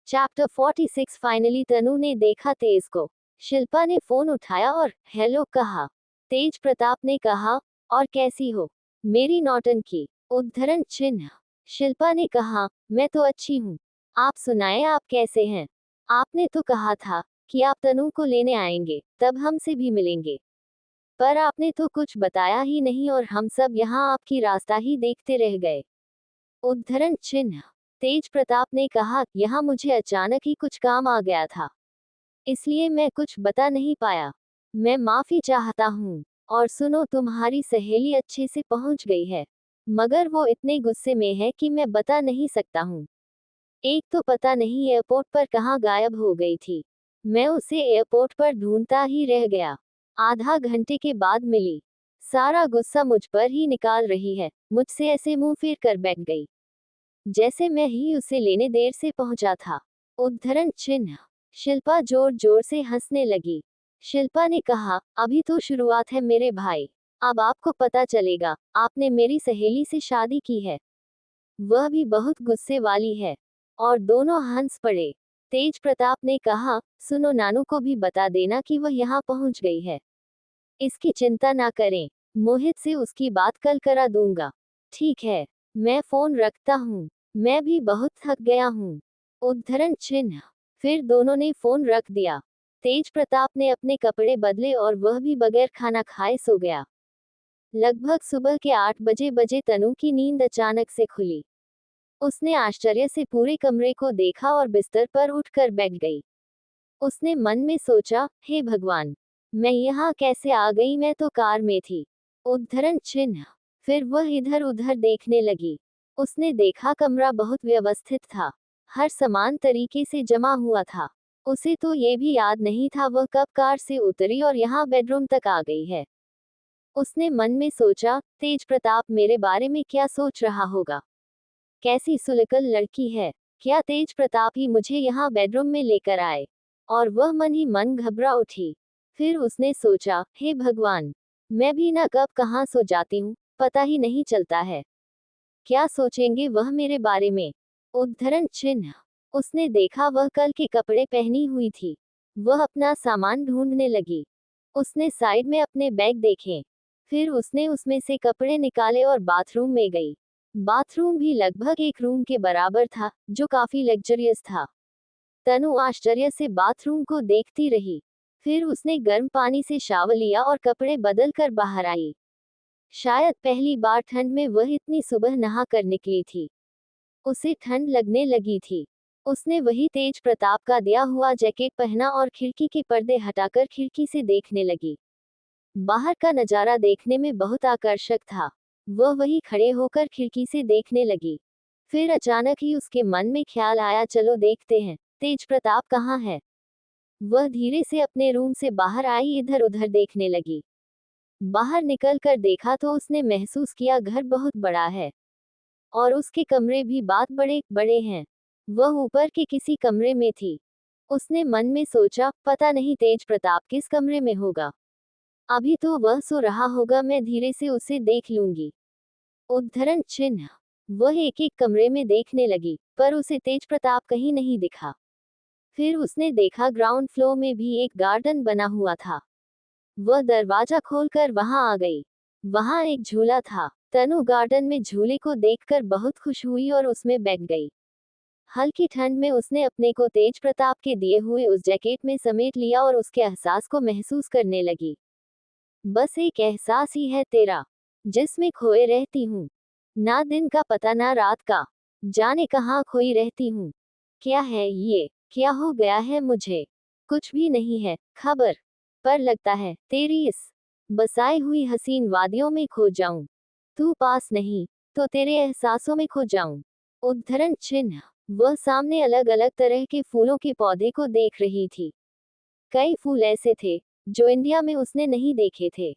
Chapter 46। Finally तनु ने देखा तेज को। शिल्पा ने फोन उठाया और हेलो कहा। तेज प्रताप ने कहा, और कैसी हो? मेरी नौटंकी। उद्धरण चिन्ह। शिल्पा ने कहा, मैं तो अच्छी हूँ। आप सुनाएं, आप कैसे हैं? आपने तो कहा था कि आप तनु को लेने आएंगे, तब हमसे भी मिलेंगे। पर आपने तो कुछ बताया ही नहीं और हम सब यहाँ आपकी रास्ता ही देखते रह गए। उद्धरण चिन्ह। तेज प्रताप ने कहा, यहाँ मुझे अचानक ही कुछ काम आ गया था, इसलिए मैं कुछ बता नहीं पाया। मैं माफी चाहता हूँ। और सुनो, तुम्हारी सहेली अच्छे से पहुंच गई है, मगर वो इतने गुस्से में है कि मैं बता नहीं सकता हूँ। एक तो पता नहीं एयरपोर्ट पर कहाँ गायब हो गई थी। मैं उसे एयरपोर्ट पर ढूंढता ही रह गया। आधा घंटे के बाद मिली। सारा गुस्सा मुझ पर ही निकाल रही है, मुझसे ऐसे मुंह फेर कर बैठ गई जैसे मैं ही उसे लेने देर से पहुंचा था। उद्धरण चिन्ह। शिल्पा जोर जोर से हंसने लगी। शिल्पा ने कहा, अभी तो शुरुआत है मेरे भाई। अब आपको पता चलेगा, आपने मेरी सहेली से शादी की है, वह भी बहुत गुस्से वाली है। और दोनों हंस पड़े। तेज प्रताप ने कहा, सुनो, नानू को भी बता देना कि वह यहाँ पहुंच गई है। इसकी चिंता ना करें, मोहित से उसकी बात कल करा दूंगा। ठीक है, मैं फोन रखता हूँ, मैं भी बहुत थक गया हूँ। उद्धरण चिन्ह। फिर दोनों ने फोन रख दिया। तेज प्रताप ने अपने कपड़े बदले और वह भी बगैर खाना खाए सो गया। लगभग सुबह के 8 बजे तनु की नींद अचानक से खुली। उसने आश्चर्य से पूरे कमरे को देखा और बिस्तर पर उठकर बैठ गई। उसने मन में सोचा, हे भगवान, मैं यहाँ कैसे आ गई? मैं तो कार में थी। उद्धरण चिन्ह। फिर वह इधर उधर देखने लगी। उसने देखा कमरा बहुत व्यवस्थित था, हर सामान तरीके से जमा हुआ था। उसे तो ये भी याद नहीं था वह कब कार से उतरी और यहाँ बेडरूम तक आ गई है। उसने मन में सोचा, तेज प्रताप मेरे बारे में क्या सोच रहा होगा? कैसी सुलकल लड़की है। क्या तेज प्रताप ही मुझे यहाँ बेडरूम में लेकर आए? और वह मन ही मन घबरा उठी। फिर उसने सोचा, हे भगवान, मैं भी ना कब कहाँ सो जाती हूँ, पता ही नहीं चलता है। क्या सोचेंगे वह मेरे बारे में? उद्धरण चिन्ह। उसने देखा वह कल के कपड़े पहनी हुई थी। वह अपना सामान ढूंढने लगी। उसने साइड में अपने बैग देखे। फिर उसने उसमें से कपड़े निकाले और बाथरूम में गई। बाथरूम भी लगभग एक रूम के बराबर था, जो काफी लग्जरियस था। तनु आश्चर्य से बाथरूम को देखती रही। फिर उसने गर्म पानी से शावर लिया और कपड़े बदल कर बाहर आई। शायद पहली बार ठंड में वह इतनी सुबह नहा कर निकली थी। उसे ठंड लगने लगी थी। उसने वही तेज प्रताप का दिया हुआ जैकेट पहना और खिड़की के पर्दे हटाकर खिड़की से देखने लगी। बाहर का नजारा देखने में बहुत आकर्षक था। वह वही खड़े होकर खिड़की से देखने लगी। फिर अचानक ही उसके मन में ख्याल आया, चलो देखते हैं, तेज प्रताप कहाँ है। वह धीरे से अपने रूम से बाहर आई, इधर उधर देखने लगी। बाहर निकल कर देखा तो उसने महसूस किया घर बहुत बड़ा है और उसके कमरे भी बहुत बड़े बड़े हैं। वह ऊपर के किसी कमरे में थी। उसने मन में सोचा, पता नहीं तेज प्रताप किस कमरे में होगा। अभी तो वह सो रहा होगा, मैं धीरे से उसे देख लूंगी। उद्धरण चिन्ह। वह एक एक कमरे में देखने लगी, पर उसे तेज प्रताप कहीं नहीं दिखा। फिर उसने देखा ग्राउंड फ्लोर में भी एक गार्डन बना हुआ था। वह दरवाजा खोलकर वहां आ गई। वहां एक झूला था। तनु गार्डन में झूले को देखकर बहुत खुश हुई और उसमें बैठ गई। हल्की ठंड में उसने अपने को तेज प्रताप के दिए हुए उस जैकेट में समेट लिया और उसके एहसास को महसूस करने लगी। बस एक एहसास ही है तेरा, जिसमें खोए रहती हूँ। ना दिन का पता ना रात का, जाने कहाँ खोई रहती हूँ। क्या है ये? क्या हो गया है मुझे? कुछ भी नहीं है खबर, पर लगता है तेरी इस बसाई हुई हसीन वादियों में खो जाऊं। तू पास नहीं तो तेरे एहसासों में खो जाऊं। उद्धरण चिन्ह। वह सामने अलग अलग तरह के फूलों के पौधे को देख रही थी। कई फूल ऐसे थे जो इंडिया में उसने नहीं देखे थे।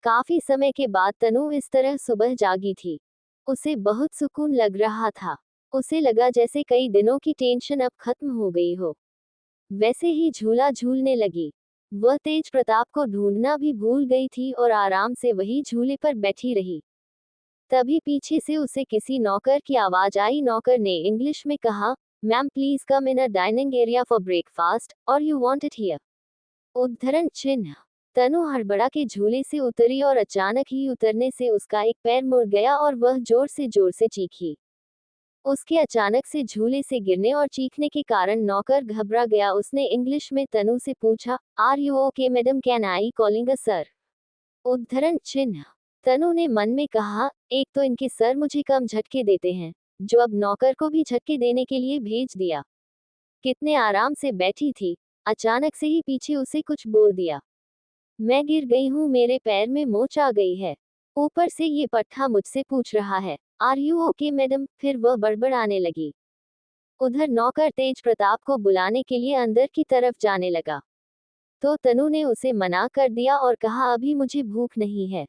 काफी समय के बाद तनु इस तरह सुबह जागी थी। उसे बहुत सुकून लग रहा था। उसे लगा जैसे कई दिनों की टेंशन अब खत्म हो गई हो। वैसे ही झूला झूलने लगी। वह तेज प्रताप को ढूंढना भी भूल गई थी और आराम से वही झूले पर बैठी रही। तभी पीछे से उसे किसी नौकर की आवाज आई। नौकर ने इंग्लिश में कहा, ma'am please come in a dining area for breakfast और यू वांट इट हियर। उद्धरण चिन्ह। तनु हड़बड़ा के झूले से उतरी और अचानक ही उतरने से उसका एक पैर मुड़ गया और वह जोर से चीखी। उसके अचानक से झूले से गिरने और चीखने के कारण नौकर घबरा गया। उसने इंग्लिश में तनु से पूछा, are you okay madam, can I calling a sir. उद्धरण चिन्ह। तनु ने मन में कहा, एक तो इनके सर मुझे कम झटके देते हैं, जो अब नौकर को भी झटके देने के लिए भेज दिया। कितने आराम से बैठी थी, अचानक से ही पीछे उसे कुछ बोल दिया। मैं गिर गई हूँ, मेरे पैर में मोच आ गई है। ऊपर से ये पट्टा मुझसे पूछ रहा है, आर यू ओके मैडम। फिर वह बड़बड़ाने लगी। उधर नौकर तेज प्रताप को बुलाने के लिए अंदर की तरफ जाने लगा, तो तनु ने उसे मना कर दिया और कहा, अभी मुझे भूख नहीं है,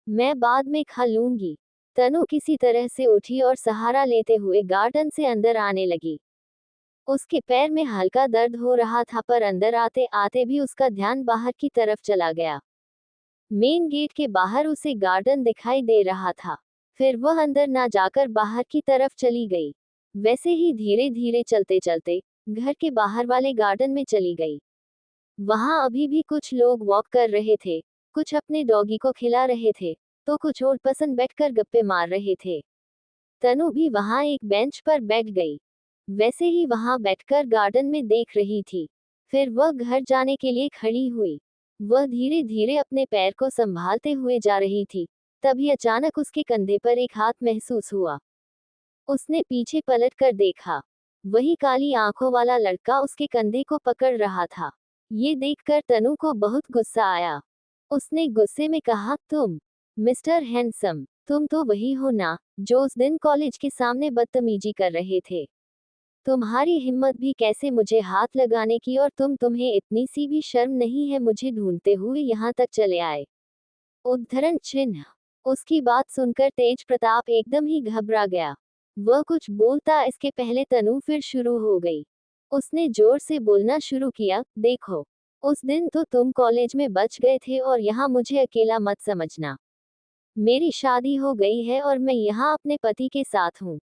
मैं बाद में खा लूंगी। तनु किसी तरह से उठी और सहारा लेते हुए गार्डन से अंदर आने लगी। उसके पैर में हल्का दर्द हो रहा था, पर अंदर आते आते भी उसका ध्यान बाहर की तरफ चला गया। मेन गेट के बाहर उसे गार्डन दिखाई दे रहा था। फिर वह अंदर ना जाकर बाहर की तरफ चली गई। वैसे ही धीरे धीरे चलते चलते घर के बाहर वाले गार्डन में चली गई। वहां अभी भी कुछ लोग वॉक कर रहे थे, कुछ अपने डॉगी को खिला रहे थे, तो कुछ और पसंद बैठकर गप्पे मार रहे थे। तनु भी वहां एक बेंच पर बैठ गई। वैसे ही वहां बैठकर गार्डन में देख रही थी। फिर वह घर जाने के लिए खड़ी हुई। वह धीरे धीरे अपने पैर को संभालते हुए जा रही थी। तभी अचानक उसके कंधे पर एक हाथ महसूस हुआ। उसने पीछे पलट कर देखा। वही काली आंखों वाला लड़का उसके कंधे को पकड़ रहा था। ये देखकर तनु को बहुत गुस्सा आया। उसने गुस्से में कहा, तुम मिस्टर हैंडसम, तुम तो वही हो ना, जो उस दिन कॉलेज के सामने बदतमीजी कर रहे थे। तुम्हारी हिम्मत भी कैसे मुझे हाथ लगाने की, और तुम्हें इतनी सी भी शर्म नहीं है मुझे ढूंढते हुए यहाँ तक चले आए। उद्धरण चिन्ह। उसकी बात सुनकर तेज प्रताप एकदम ही घबरा गया। वह कुछ बोलता इसके पहले तनु फिर शुरू हो गई। उसने जोर से बोलना शुरू किया, देखो, उस दिन तो तुम कॉलेज में बच गए थे और यहाँ मुझे अकेला मत समझना। मेरी शादी हो गई है और मैं यहाँ अपने पति के साथ हूँ।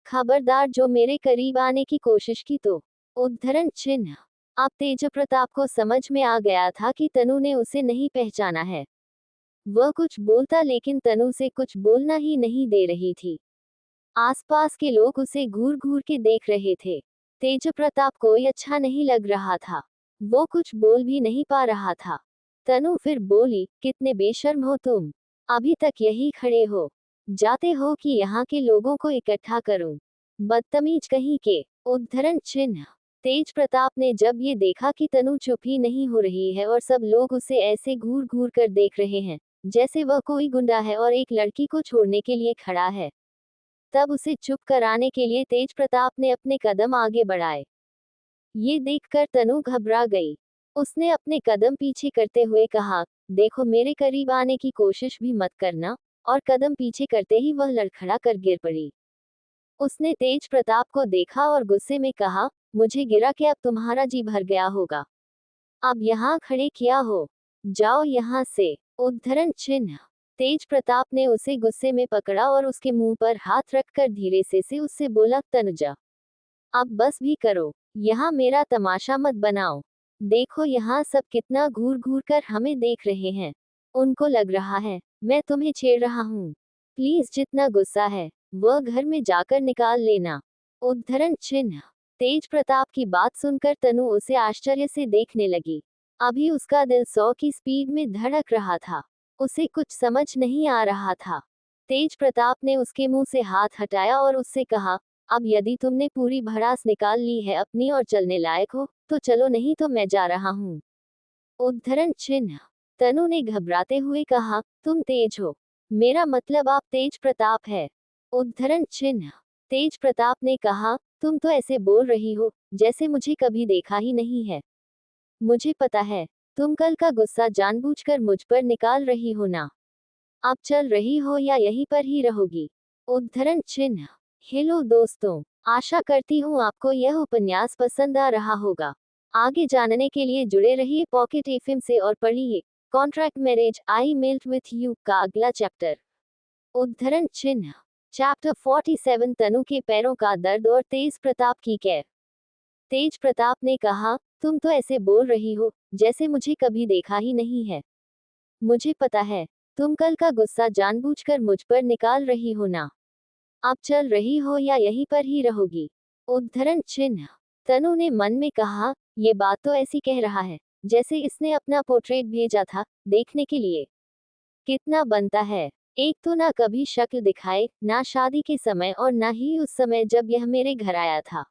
खबरदार जो मेरे करीब आने की कोशिश की तो। उद्धरण चिन्ह। अब तेज प्रताप को समझ में आ गया था कि तनु ने उसे नहीं पहचाना है। वह कुछ बोलता लेकिन तनु से कुछ बोलना ही नहीं दे रही थी। आसपास के लोग उसे घूर घूर के देख रहे थे। तेज प्रताप कोई अच्छा नहीं लग रहा था। वो कुछ बोल भी नहीं पा रहा था। तनु फिर बोली, कितने बेशर्म हो तुम, अभी तक यही खड़े हो, जाते हो कि यहाँ के लोगों को इकट्ठा करूं। बदतमीज कहीं के। उद्धरण चिन्ह। तेज प्रताप ने जब ये देखा कि तनु चुप ही नहीं हो रही है और सब लोग उसे ऐसे घूर घूर कर देख रहे हैं, जैसे वह कोई गुंडा है और एक लड़की को छोड़ने के लिए खड़ा है, तब उसे चुप कराने के लिए तेज प्रताप ने अपने कदम आगे बढ़ाए। ये देखकर तनु घबरा गई। उसने अपने कदम पीछे करते हुए कहा, देखो मेरे करीब आने की कोशिश भी मत करना, और कदम पीछे करते ही वह लड़खड़ा कर गिर पड़ी। उसने तेज प्रताप को देखा और गुस्से में कहा, मुझे गिरा के अब तुम्हारा जी भर गया होगा। अब यहाँ खड़े क्या हो, जाओ यहाँ से। उद्धरण चिन्ह। तेज प्रताप ने उसे गुस्से में पकड़ा और उसके मुंह पर हाथ रखकर धीरे से उससे बोला, तनुजा, अब बस भी करो, यहाँ मेरा तमाशा मत बनाओ। देखो यहाँ सब कितना घूर घूर कर हमें देख रहे हैं। उनको लग रहा है मैं तुम्हें छेड़ रहा हूँ। प्लीज जितना गुस्सा है वह घर में जाकर निकाल लेना। उद्धरण चिन्ह। तेज प्रताप की बात सुनकर तनु उसे आश्चर्य से देखने लगी। अभी उसका दिल 100 की स्पीड में धड़क रहा था। उसे कुछ समझ नहीं आ रहा था। तेज प्रताप ने उसके मुंह से हाथ हटाया और उससे कहा, अब यदि तुमने पूरी भड़ास निकाल ली है अपनी और चलने लायक हो तो चलो, नहीं तो मैं जा रहा हूँ। उद्धरण चिन्ह। तनु ने घबराते हुए कहा, तुम तेज हो, मेरा मतलब आप तेज प्रताप है। उद्धरण चिन्ह। तेज प्रताप ने कहा, तुम तो ऐसे बोल रही हो जैसे मुझे कभी देखा ही नहीं है। मुझे पता है, तुम कल का गुस्सा जानबूझकर मुझ पर निकाल रही हो ना। अब चल रही हो या यहीं पर ही रहोगी। उद्धरण चिन्ह। हेलो दोस्तों, आशा करती हूँ आपको यह उपन्यास पसंद आ रहा होगा। आगे जानने के लिए जुड़े रहिए पॉकेट एफएम से और पढ़िए contract marriage I melt with you का अगला चैप्टर। उद्धरण चिन्ह। चैप्टर 47 तनु के पैरों का दर्द और तेज प्रताप की कैर। तेज प्रताप ने कहा, तुम तो ऐसे बोल रही हो जैसे मुझे कभी देखा ही नहीं है। मुझे पता है, तुम कल का गुस्सा जानबूझकर मुझ पर निकाल रही हो ना। अब चल रही हो या यहीं पर ही रहोगी? उद्धरण चिन्ह। तनु ने मन में कहा, ये बात तो ऐसी कह रहा है जैसे इसने अपना पोर्ट्रेट भेजा था देखने के लिए। कितना बनता है। एक तो ना कभी शक्ल दिखाए, ना शादी के समय और ना ही उस समय जब यह मेरे घर आया था।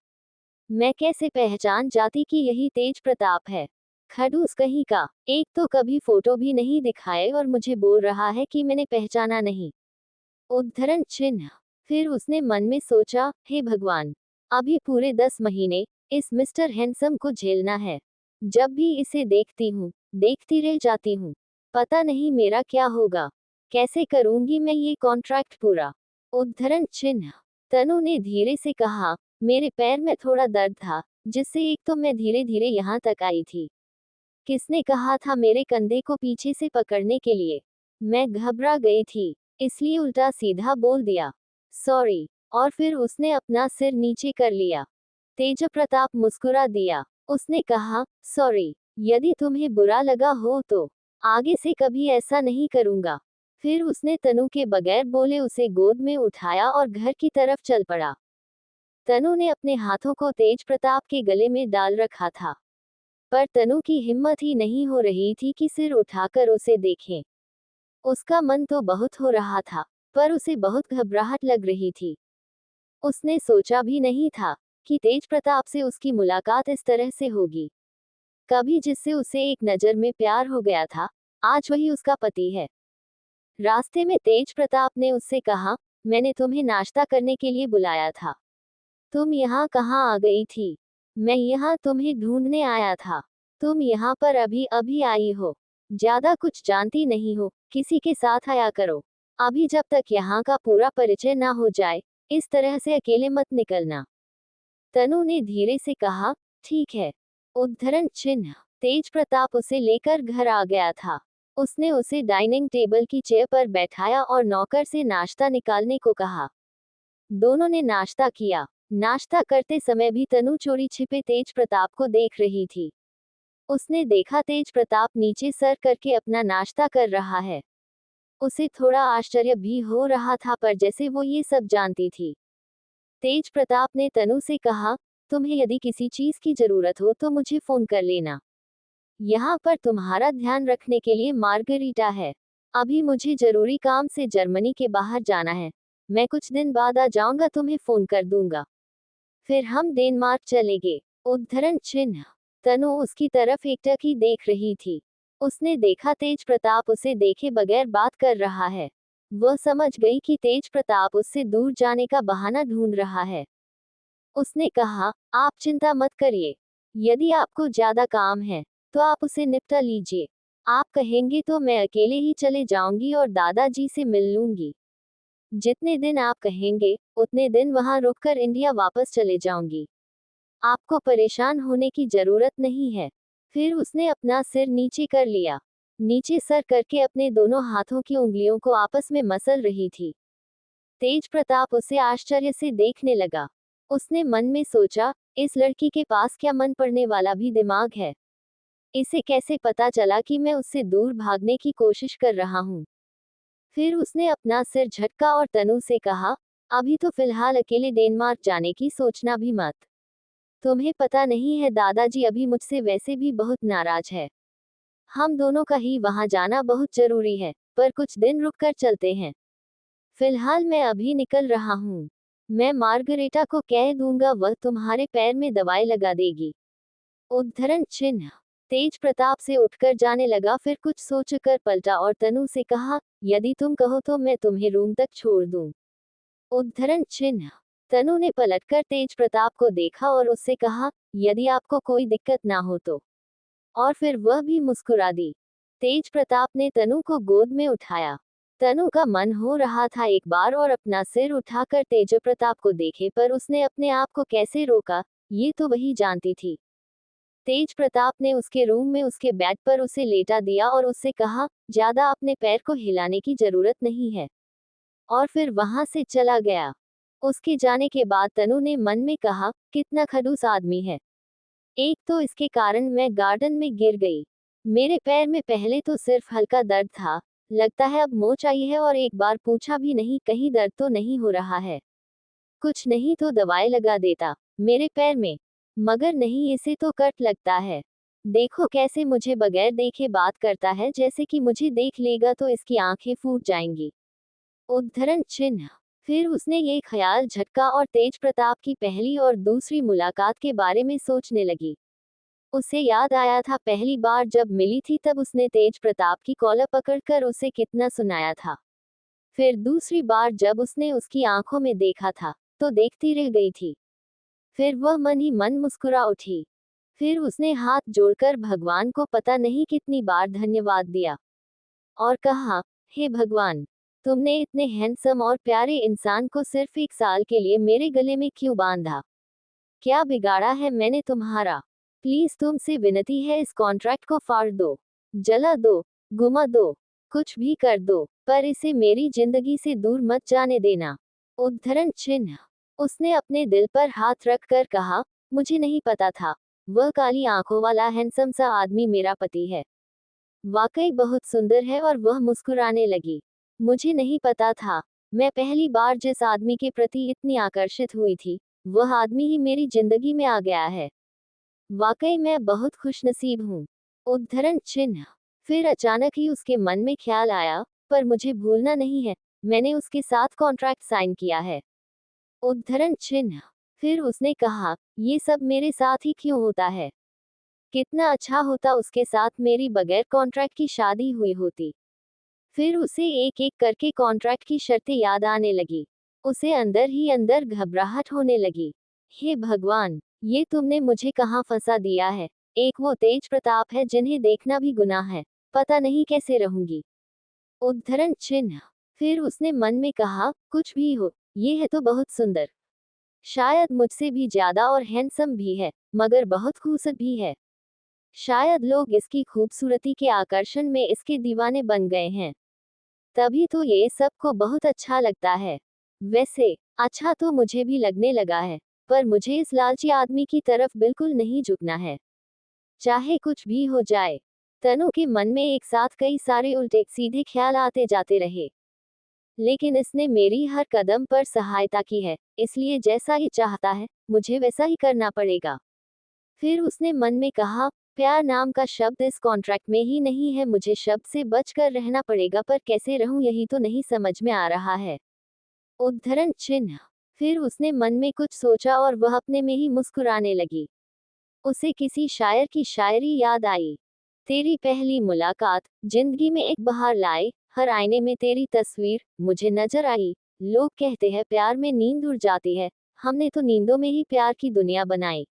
मैं कैसे पहचान जाती कि यही तेज प्रताप है? खड़ूस कहीं का। एक तो कभी फोटो भी नहीं दिखाए और मुझे बोल रहा है कि मैंने पहचाना नहीं। उद्धरण चिन्ह। फिर उसने मन में सोचा, हे भगवान, अभी पूरे 10 महीने इस मिस्टर हैंडसम को झेलना है। जब भी इसे देखती हूँ, देखती रह जाती हूँ। पता नहीं मेरा क्या होगा। कैसे करूंगी मैं ये कॉन्ट्रैक्ट पूरा? उद्धरण चिन्ह। तनु ने धीरे से कहा, मेरे पैर में थोड़ा दर्द था, जिससे एक तो मैं धीरे धीरे यहाँ तक आई थी। किसने कहा था मेरे कंधे को पीछे से पकड़ने के लिए? मैं घबरा गई थी, इसलिए उल्टा सीधा बोल दिया, सॉरी। और फिर उसने अपना सिर नीचे कर लिया। तेज प्रताप मुस्कुरा दिया। उसने कहा, सॉरी, यदि तुम्हें बुरा लगा हो तो आगे से कभी ऐसा नहीं करूंगा। फिर उसने तनु के बगैर बोले उसे गोद में उठाया और घर की तरफ चल पड़ा। तनु ने अपने हाथों को तेज प्रताप के गले में डाल रखा था, पर तनु की हिम्मत ही नहीं हो रही थी कि सिर उठाकर उसे देखें। उसका मन तो बहुत हो रहा था, पर उसे बहुत घबराहट लग रही थी। उसने सोचा भी नहीं था कि तेज प्रताप से उसकी मुलाकात इस तरह से होगी। कभी जिससे उसे एक नजर में प्यार हो गया था, आज वही उसका पति है। रास्ते में तेज प्रताप ने उससे कहा, मैंने तुम्हें नाश्ता करने के लिए बुलाया था। तुम यहाँ कहाँ आ गई थी? मैं यहाँ तुम्हें ढूंढने आया था। तुम यहाँ पर अभी अभी आई हो। ज्यादा कुछ जानती नहीं हो, किसी के साथ आया करो। अभी जब तक यहाँ का पूरा परिचय ना हो जाए, इस तरह से अकेले मत निकलना। तनु ने धीरे से कहा, ठीक है। उद्धरण चिन्ह। तेज प्रताप उसे लेकर घर आ गया था। उसने उसे डाइनिंग टेबल की चेयर पर बैठाया और नौकर से नाश्ता निकालने को कहा। दोनों ने नाश्ता किया। नाश्ता करते समय भी तनु चोरी छिपे तेज प्रताप को देख रही थी। उसने देखा तेज प्रताप नीचे सर करके अपना नाश्ता कर रहा है। उसे थोड़ा आश्चर्य भी हो रहा था, पर जैसे वो ये सब जानती थी। तेज प्रताप ने तनु से कहा, तुम्हें यदि किसी चीज की जरूरत हो तो मुझे फोन कर लेना। यहाँ पर तुम्हारा ध्यान रखने के लिए मार्गरीटा है। अभी मुझे जरूरी काम से जर्मनी के बाहर जाना है। मैं कुछ दिन बाद आ जाऊंगा, तुम्हें फोन कर दूंगा। फिर हम डेनमार्क चलेंगे। उद्धरण चिन्ह। तनु उसकी तरफ एकटक देख रही थी। उसने देखा तेज प्रताप उसे देखे बगैर बात कर रहा है। वह समझ गई कि तेज प्रताप उससे दूर जाने का बहाना ढूंढ रहा है। उसने कहा, आप चिंता मत करिए। यदि आपको ज्यादा काम है तो आप उसे निपटा लीजिए। आप कहेंगे तो मैं अकेले ही चले जाऊंगी और दादाजी से मिल लूंगी। जितने दिन आप कहेंगे, उतने दिन वहां रुककर इंडिया वापस चले जाऊंगी। आपको परेशान होने की जरूरत नहीं है। फिर उसने अपना सिर नीचे कर लिया। नीचे सर करके अपने दोनों हाथों की उंगलियों को आपस में मसल रही थी। तेज प्रताप उसे आश्चर्य से देखने लगा। उसने मन में सोचा, इस लड़की के पास क्या मन पड़ने वाला भी दिमाग है? इसे कैसे पता चला कि मैं उससे दूर भागने की कोशिश कर रहा हूँ? फिर उसने अपना सिर झटका और तनु से कहा, अभी तो फिलहाल अकेले डेनमार्क जाने की सोचना भी मत। तुम्हें पता नहीं है, दादाजी अभी मुझसे वैसे भी बहुत नाराज है। हम दोनों का ही वहां जाना बहुत जरूरी है, पर कुछ दिन रुक कर चलते हैं। फिलहाल मैं अभी निकल रहा हूँ। मैं मार्गरेटा को कह दूंगा, वह तुम्हारे पैर में दवाई लगा देगी। उद्धरण चिन्ह। तेज प्रताप से उठकर जाने लगा, फिर कुछ सोचकर पलटा और तनु से कहा, यदि तुम कहो तो मैं तुम्हें रूम तक छोड़ दूं। उद्धरण चिन्ह। तनु ने पलटकर तेज प्रताप को देखा और उससे कहा, यदि आपको कोई दिक्कत ना हो तो। और फिर वह भी मुस्कुरा दी। तेज प्रताप ने तनु को गोद में उठाया। तनु का मन हो रहा था एक बार और अपना सिर उठाकर तेज प्रताप को देखे, पर उसने अपने आप को कैसे रोका, ये तो वही जानती थी। तेज प्रताप ने उसके रूम में उसके बेड पर उसे लेटा दिया और उससे कहा, ज्यादा अपने पैर को हिलाने की जरूरत नहीं है। और फिर वहां से चला गया। उसके जाने के बाद तनु ने मन में कहा, कितना खड़ूस आदमी है। एक तो इसके कारण मैं गार्डन में गिर गई। मेरे पैर में पहले तो सिर्फ हल्का दर्द था, लगता है अब मोच आई है, और एक बार पूछा भी नहीं कहीं दर्द तो नहीं हो रहा है। कुछ नहीं तो दवाई लगा देता मेरे पैर में, मगर नहीं, इसे तो कट लगता है। देखो कैसे मुझे बगैर देखे बात करता है, जैसे कि मुझे देख लेगा तो इसकी आंखें फूट जाएंगी। उद्धरण चिन्ह। फिर उसने ये ख्याल झटका और तेज प्रताप की पहली और दूसरी मुलाकात के बारे में सोचने लगी। उसे याद आया था पहली बार जब मिली थी तब उसने तेज प्रताप की कॉलर पकड़कर उसे कितना सुनाया था। फिर दूसरी बार जब उसने उसकी आंखों में देखा था तो देखती रह गई थी। फिर वह मन ही मन मुस्कुरा उठी। फिर उसने हाथ जोड़कर भगवान को पता नहीं कितनी बार धन्यवाद दिया और कहा, हे भगवान, तुमने इतने हैंडसम और प्यारे इंसान को सिर्फ 1 साल के लिए मेरे गले में क्यों बांधा? क्या बिगाड़ा है मैंने तुम्हारा? प्लीज तुमसे विनती है, इस कॉन्ट्रैक्ट को फाड़ दो, जला दो, गुमा दो, कुछ भी कर दो, पर इसे मेरी जिंदगी से दूर मत जाने देना। उद्धरण चिन्ह। उसने अपने दिल पर हाथ रख कर कहा, मुझे नहीं पता था वह काली आंखों वाला हैंडसम सा आदमी मेरा पति है। वाकई बहुत सुंदर है। और वह मुस्कुराने लगी। मुझे नहीं पता था। मैं पहली बार जिस आदमी के प्रति इतनी आकर्षित हुई थी, वह आदमी ही मेरी जिंदगी में आ गया है। वाकई मैं बहुत खुशनसीब हूँ। उद्धरण चिन्ह। फिर अचानक ही उसके मन में ख्याल आया, पर मुझे भूलना नहीं है, मैंने उसके साथ कॉन्ट्रैक्ट साइन किया है। उद्धरण चिन्ह। फिर उसने कहा, ये सब मेरे साथ ही क्यों होता है? कितना अच्छा होता उसके साथ मेरी बगैर कॉन्ट्रैक्ट की शादी हुई होती। फिर उसे एक एक करके कॉन्ट्रैक्ट की शर्तें याद आने लगी। उसे अंदर ही अंदर घबराहट होने लगी। हे भगवान, ये तुमने मुझे कहाँ फंसा दिया है। एक वो तेज प्रताप है जिन्हें देखना भी गुनाह है। पता नहीं कैसे रहूंगी। उद्धरण चिन्ह। फिर उसने मन में कहा, कुछ भी हो, ये है तो बहुत सुंदर। शायद मुझसे भी ज्यादा और हैंडसम भी है, मगर बहुत खूबसूरत भी है। शायद लोग इसकी खूबसूरती के आकर्षण में इसके दीवाने बन गए हैं। तभी तो ये सबको बहुत अच्छा लगता है। वैसे अच्छा तो मुझे भी लगने लगा है, पर मुझे इस लालची आदमी की तरफ बिल्कुल नहीं झुकना है, चाहे कुछ भी हो जाए। तनु के मन में एक साथ कई सारे उल्टे सीधे ख्याल आते जाते रहे, लेकिन इसने मेरी हर कदम पर सहायता की है, इसलिए जैसा ये चाहता है मुझे वैसा ही करना पड़ेगा। फिर उसने मन में कहा, प्यार नाम का शब्द इस कॉन्ट्रैक्ट में ही नहीं है, मुझे शब्द से बचकर रहना पड़ेगा, पर कैसे रहूं यही तो नहीं समझ में आ रहा है। उद्धरण चिन्ह। फिर उसने मन में कुछ सोचा और वह अपने में ही मुस्कुराने लगी। उसे किसी शायर की शायरी याद आई। तेरी पहली मुलाकात जिंदगी में एक बहार लाए, हर आईने में तेरी तस्वीर मुझे नजर आई। लोग कहते हैं प्यार में नींद उड़ जाती है, हमने तो नींदों में ही प्यार की दुनिया बनाई।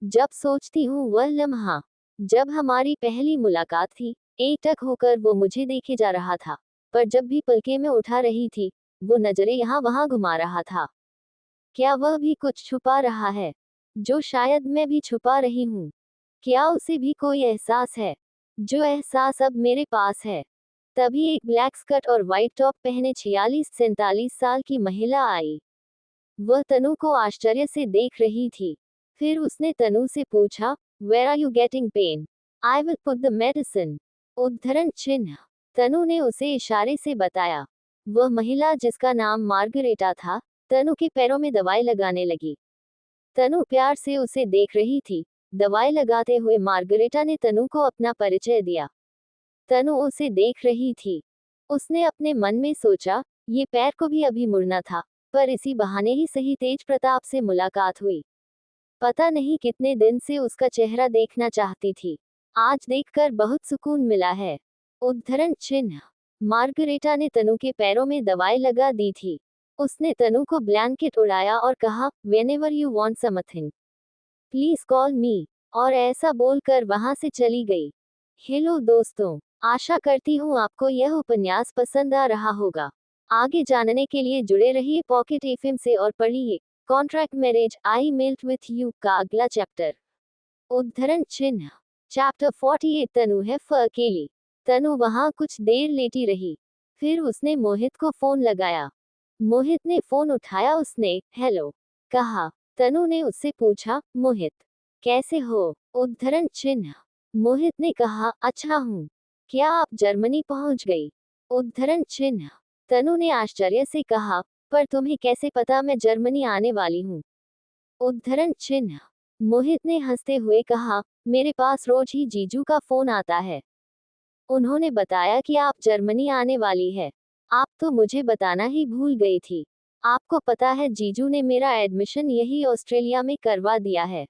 जब सोचती हूँ वह लम्हा, जब हमारी पहली मुलाकात थी, एकटक होकर वो मुझे देखे जा रहा था, पर जब भी पलके में उठा रही थी, वो नजरें यहाँ वहां घुमा रहा था। क्या वह भी कुछ छुपा रहा है, जो शायद मैं भी छुपा रही हूँ? क्या उसे भी कोई एहसास है, जो एहसास अब मेरे पास है? तभी एक ब्लैक स्कर्ट और व्हाइट टॉप पहने 46-47 साल की महिला आई। वह तनु को आश्चर्य से देख रही थी। फिर उसने तनु से पूछा, where are you getting pain? I will put the medicine. उद्धरण चिन्ह। तनु ने उसे इशारे से बताया। वह महिला, जिसका नाम मार्गरेटा था, तनु के पैरों में दवाई लगाने लगी। तनु प्यार से उसे देख रही थी। दवाई लगाते हुए मार्गरेटा ने तनु को अपना परिचय दिया। तनु उसे देख रही थी। उसने अपने मन में सोचा, ये पैर को भी अभी मुड़ना था, पर इसी बहाने ही सही तेज प्रताप से मुलाकात हुई। पता नहीं कितने दिन से उसका चेहरा देखना चाहती थी। आज देखकर बहुत सुकून मिला है। उद्धरण चिन्ह। मार्गरेटा ने तनु के पैरों में दवाई लगा दी थी। उसने तनु को ब्लैंकेट उड़ाया और कहा, whenever you want something, please call मी, और ऐसा बोलकर वहां से चली गई। हेलो दोस्तों, आशा करती हूँ आपको यह उपन्यास पसंद आ रहा होगा। आगे जानने के लिए जुड़े रहिए पॉकेट एफएम से और पढ़िए contract marriage I melt with you का अगला चैप्टर। उद्धरण चिन्ह। चैप्टर 48। तनु है अकेली। तनु वहां कुछ देर लेटी रही। फिर उसने मोहित को फोन लगाया। मोहित ने फोन उठाया। उसने हेलो कहा। तनु ने उससे पूछा, मोहित कैसे हो? उद्धरण चिन्ह। मोहित ने कहा, अच्छा हूँ। क्या आप जर्मनी पहुंच गई? उद्धरण चिन्ह। तनु ने आश्चर्य से कहा, पर तुम्हें कैसे पता मैं जर्मनी आने वाली हूँ? उद्धरण चिन्ह। मोहित ने हंसते हुए कहा, मेरे पास रोज ही जीजू का फोन आता है। उन्होंने बताया कि आप जर्मनी आने वाली है। आप तो मुझे बताना ही भूल गई थी। आपको पता है जीजू ने मेरा एडमिशन यही ऑस्ट्रेलिया में करवा दिया है।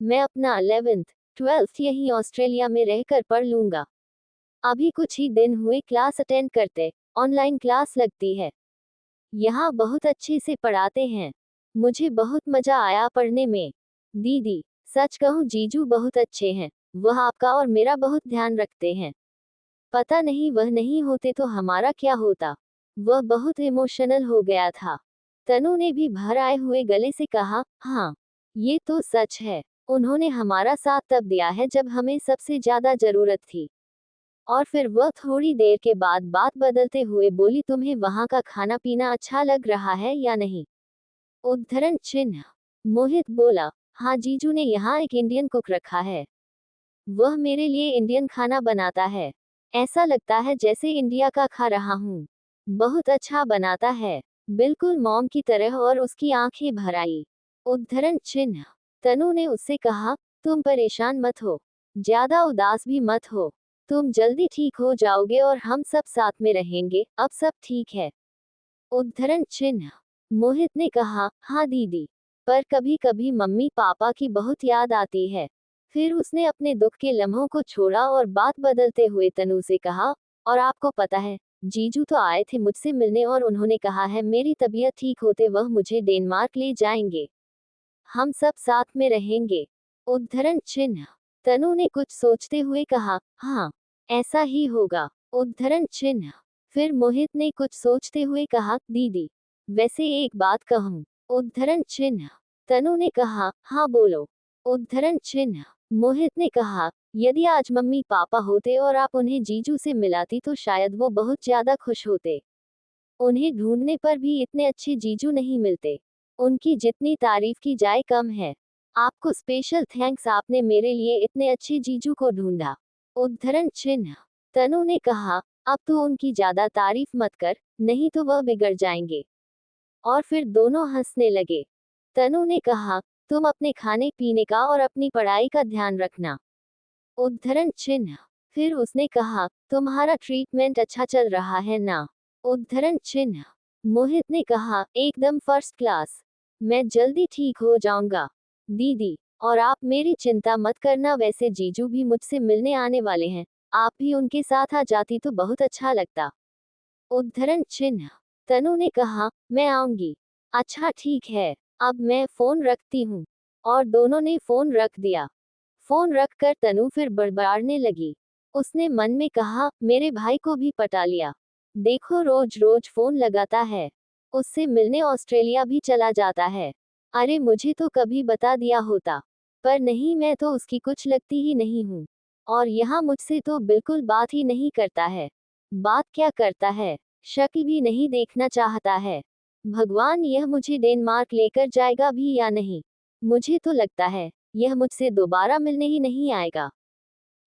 मैं अपना 11th 12th यही ऑस्ट्रेलिया में रहकर पढ़ लूंगा। अभी कुछ ही दिन हुए क्लास अटेंड करते। ऑनलाइन क्लास लगती है। यहाँ बहुत अच्छे से पढ़ाते हैं। मुझे बहुत मजा आया पढ़ने में। दीदी, सच कहूँ जीजू बहुत अच्छे हैं। वह आपका और मेरा बहुत ध्यान रखते हैं। पता नहीं वह नहीं होते तो हमारा क्या होता। वह बहुत इमोशनल हो गया था। तनु ने भी भर आए हुए गले से कहा, हाँ, ये तो सच है। उन्होंने हमारा साथ तब दिया है जब हमें सबसे ज्यादा जरूरत थी। और फिर वह थोड़ी देर के बाद बात बदलते हुए बोली, तुम्हें वहाँ का खाना पीना अच्छा लग रहा है या नहीं? उद्धरण चिन्ह। मोहित बोला, हाँ जीजू ने यहाँ एक इंडियन कुक रखा है। वह मेरे लिए इंडियन खाना बनाता है। ऐसा लगता है जैसे इंडिया का खा रहा हूँ। बहुत अच्छा बनाता है। बिल्कुल मॉम की तरह। और उसकी आंखें भर आई। उद्धरण चिन्ह। तनु ने उससे कहा, तुम परेशान मत हो। ज्यादा उदास भी मत हो। तुम जल्दी ठीक हो जाओगे और हम सब साथ में रहेंगे। अब सब ठीक है। उद्धरण चिन्ह। मोहित ने कहा, हाँ दीदी, पर कभी कभी मम्मी पापा की बहुत याद आती है। फिर उसने अपने दुख के लम्हों को छोड़ा और बात बदलते हुए तनु से कहा, और आपको पता है, जीजू तो आए थे मुझसे मिलने और उन्होंने कहा है मेरी तबीयत ठीक होते वह मुझे डेनमार्क ले जाएंगे। हम सब साथ में रहेंगे। उद्धरण चिन्ह। तनु ने कुछ सोचते हुए कहा, हाँ, ऐसा ही होगा। उद्धरण चिन्ह। फिर मोहित ने कुछ सोचते हुए कहा, दीदी, वैसे एक बात कहूँ? उद्धरण चिन्ह। तनु ने कहा, हाँ बोलो। उद्धरण चिन्ह। मोहित ने कहा, यदि आज मम्मी पापा होते और आप उन्हें जीजू से मिलाती तो शायद वो बहुत ज्यादा खुश होते। उन्हें ढूंढने पर भी इतने अच्छे जीजू नहीं मिलते। उनकी जितनी तारीफ की जाए कम है। आपको स्पेशल थैंक्स, आपने मेरे लिए इतने अच्छे जीजू को ढूंढा। उद्धरण चिन्ह। तनु ने कहा, अब तो उनकी ज्यादा तारीफ मत कर, नहीं तो वह बिगड़ जाएंगे। और फिर दोनों हंसने लगे। तनु ने कहा, तुम अपने खाने पीने का और अपनी पढ़ाई का ध्यान रखना। उद्धरण चिन्ह। फिर उसने कहा, तुम्हारा ट्रीटमेंट अच्छा चल रहा है ना? उद्धरण चिन्ह। मोहित ने कहा, एकदम फर्स्ट क्लास। मैं जल्दी ठीक हो जाऊंगा। दीदी, और आप मेरी चिंता मत करना। वैसे जीजू भी मुझसे मिलने आने वाले हैं। आप भी उनके साथ आ जाती तो बहुत अच्छा लगता। उद्धरण चिन्ह। तनु ने कहा, मैं आऊंगी। अच्छा ठीक है, अब मैं फोन रखती हूँ। और दोनों ने फोन रख दिया। फोन रखकर तनु फिर बड़बड़ाने लगी। उसने मन में कहा, मेरे भाई को भी पटा लिया। देखो रोज रोज फोन लगाता है। उससे मिलने ऑस्ट्रेलिया भी चला जाता है। अरे मुझे तो कभी बता दिया होता। पर नहीं, मैं तो उसकी कुछ लगती ही नहीं हूँ। और यहाँ मुझसे तो बिल्कुल बात ही नहीं करता है। बात क्या करता है, शक्ल भी नहीं देखना चाहता है। भगवान, यह मुझे डेनमार्क लेकर जाएगा भी या नहीं? मुझे तो लगता है यह मुझसे दोबारा मिलने ही नहीं आएगा।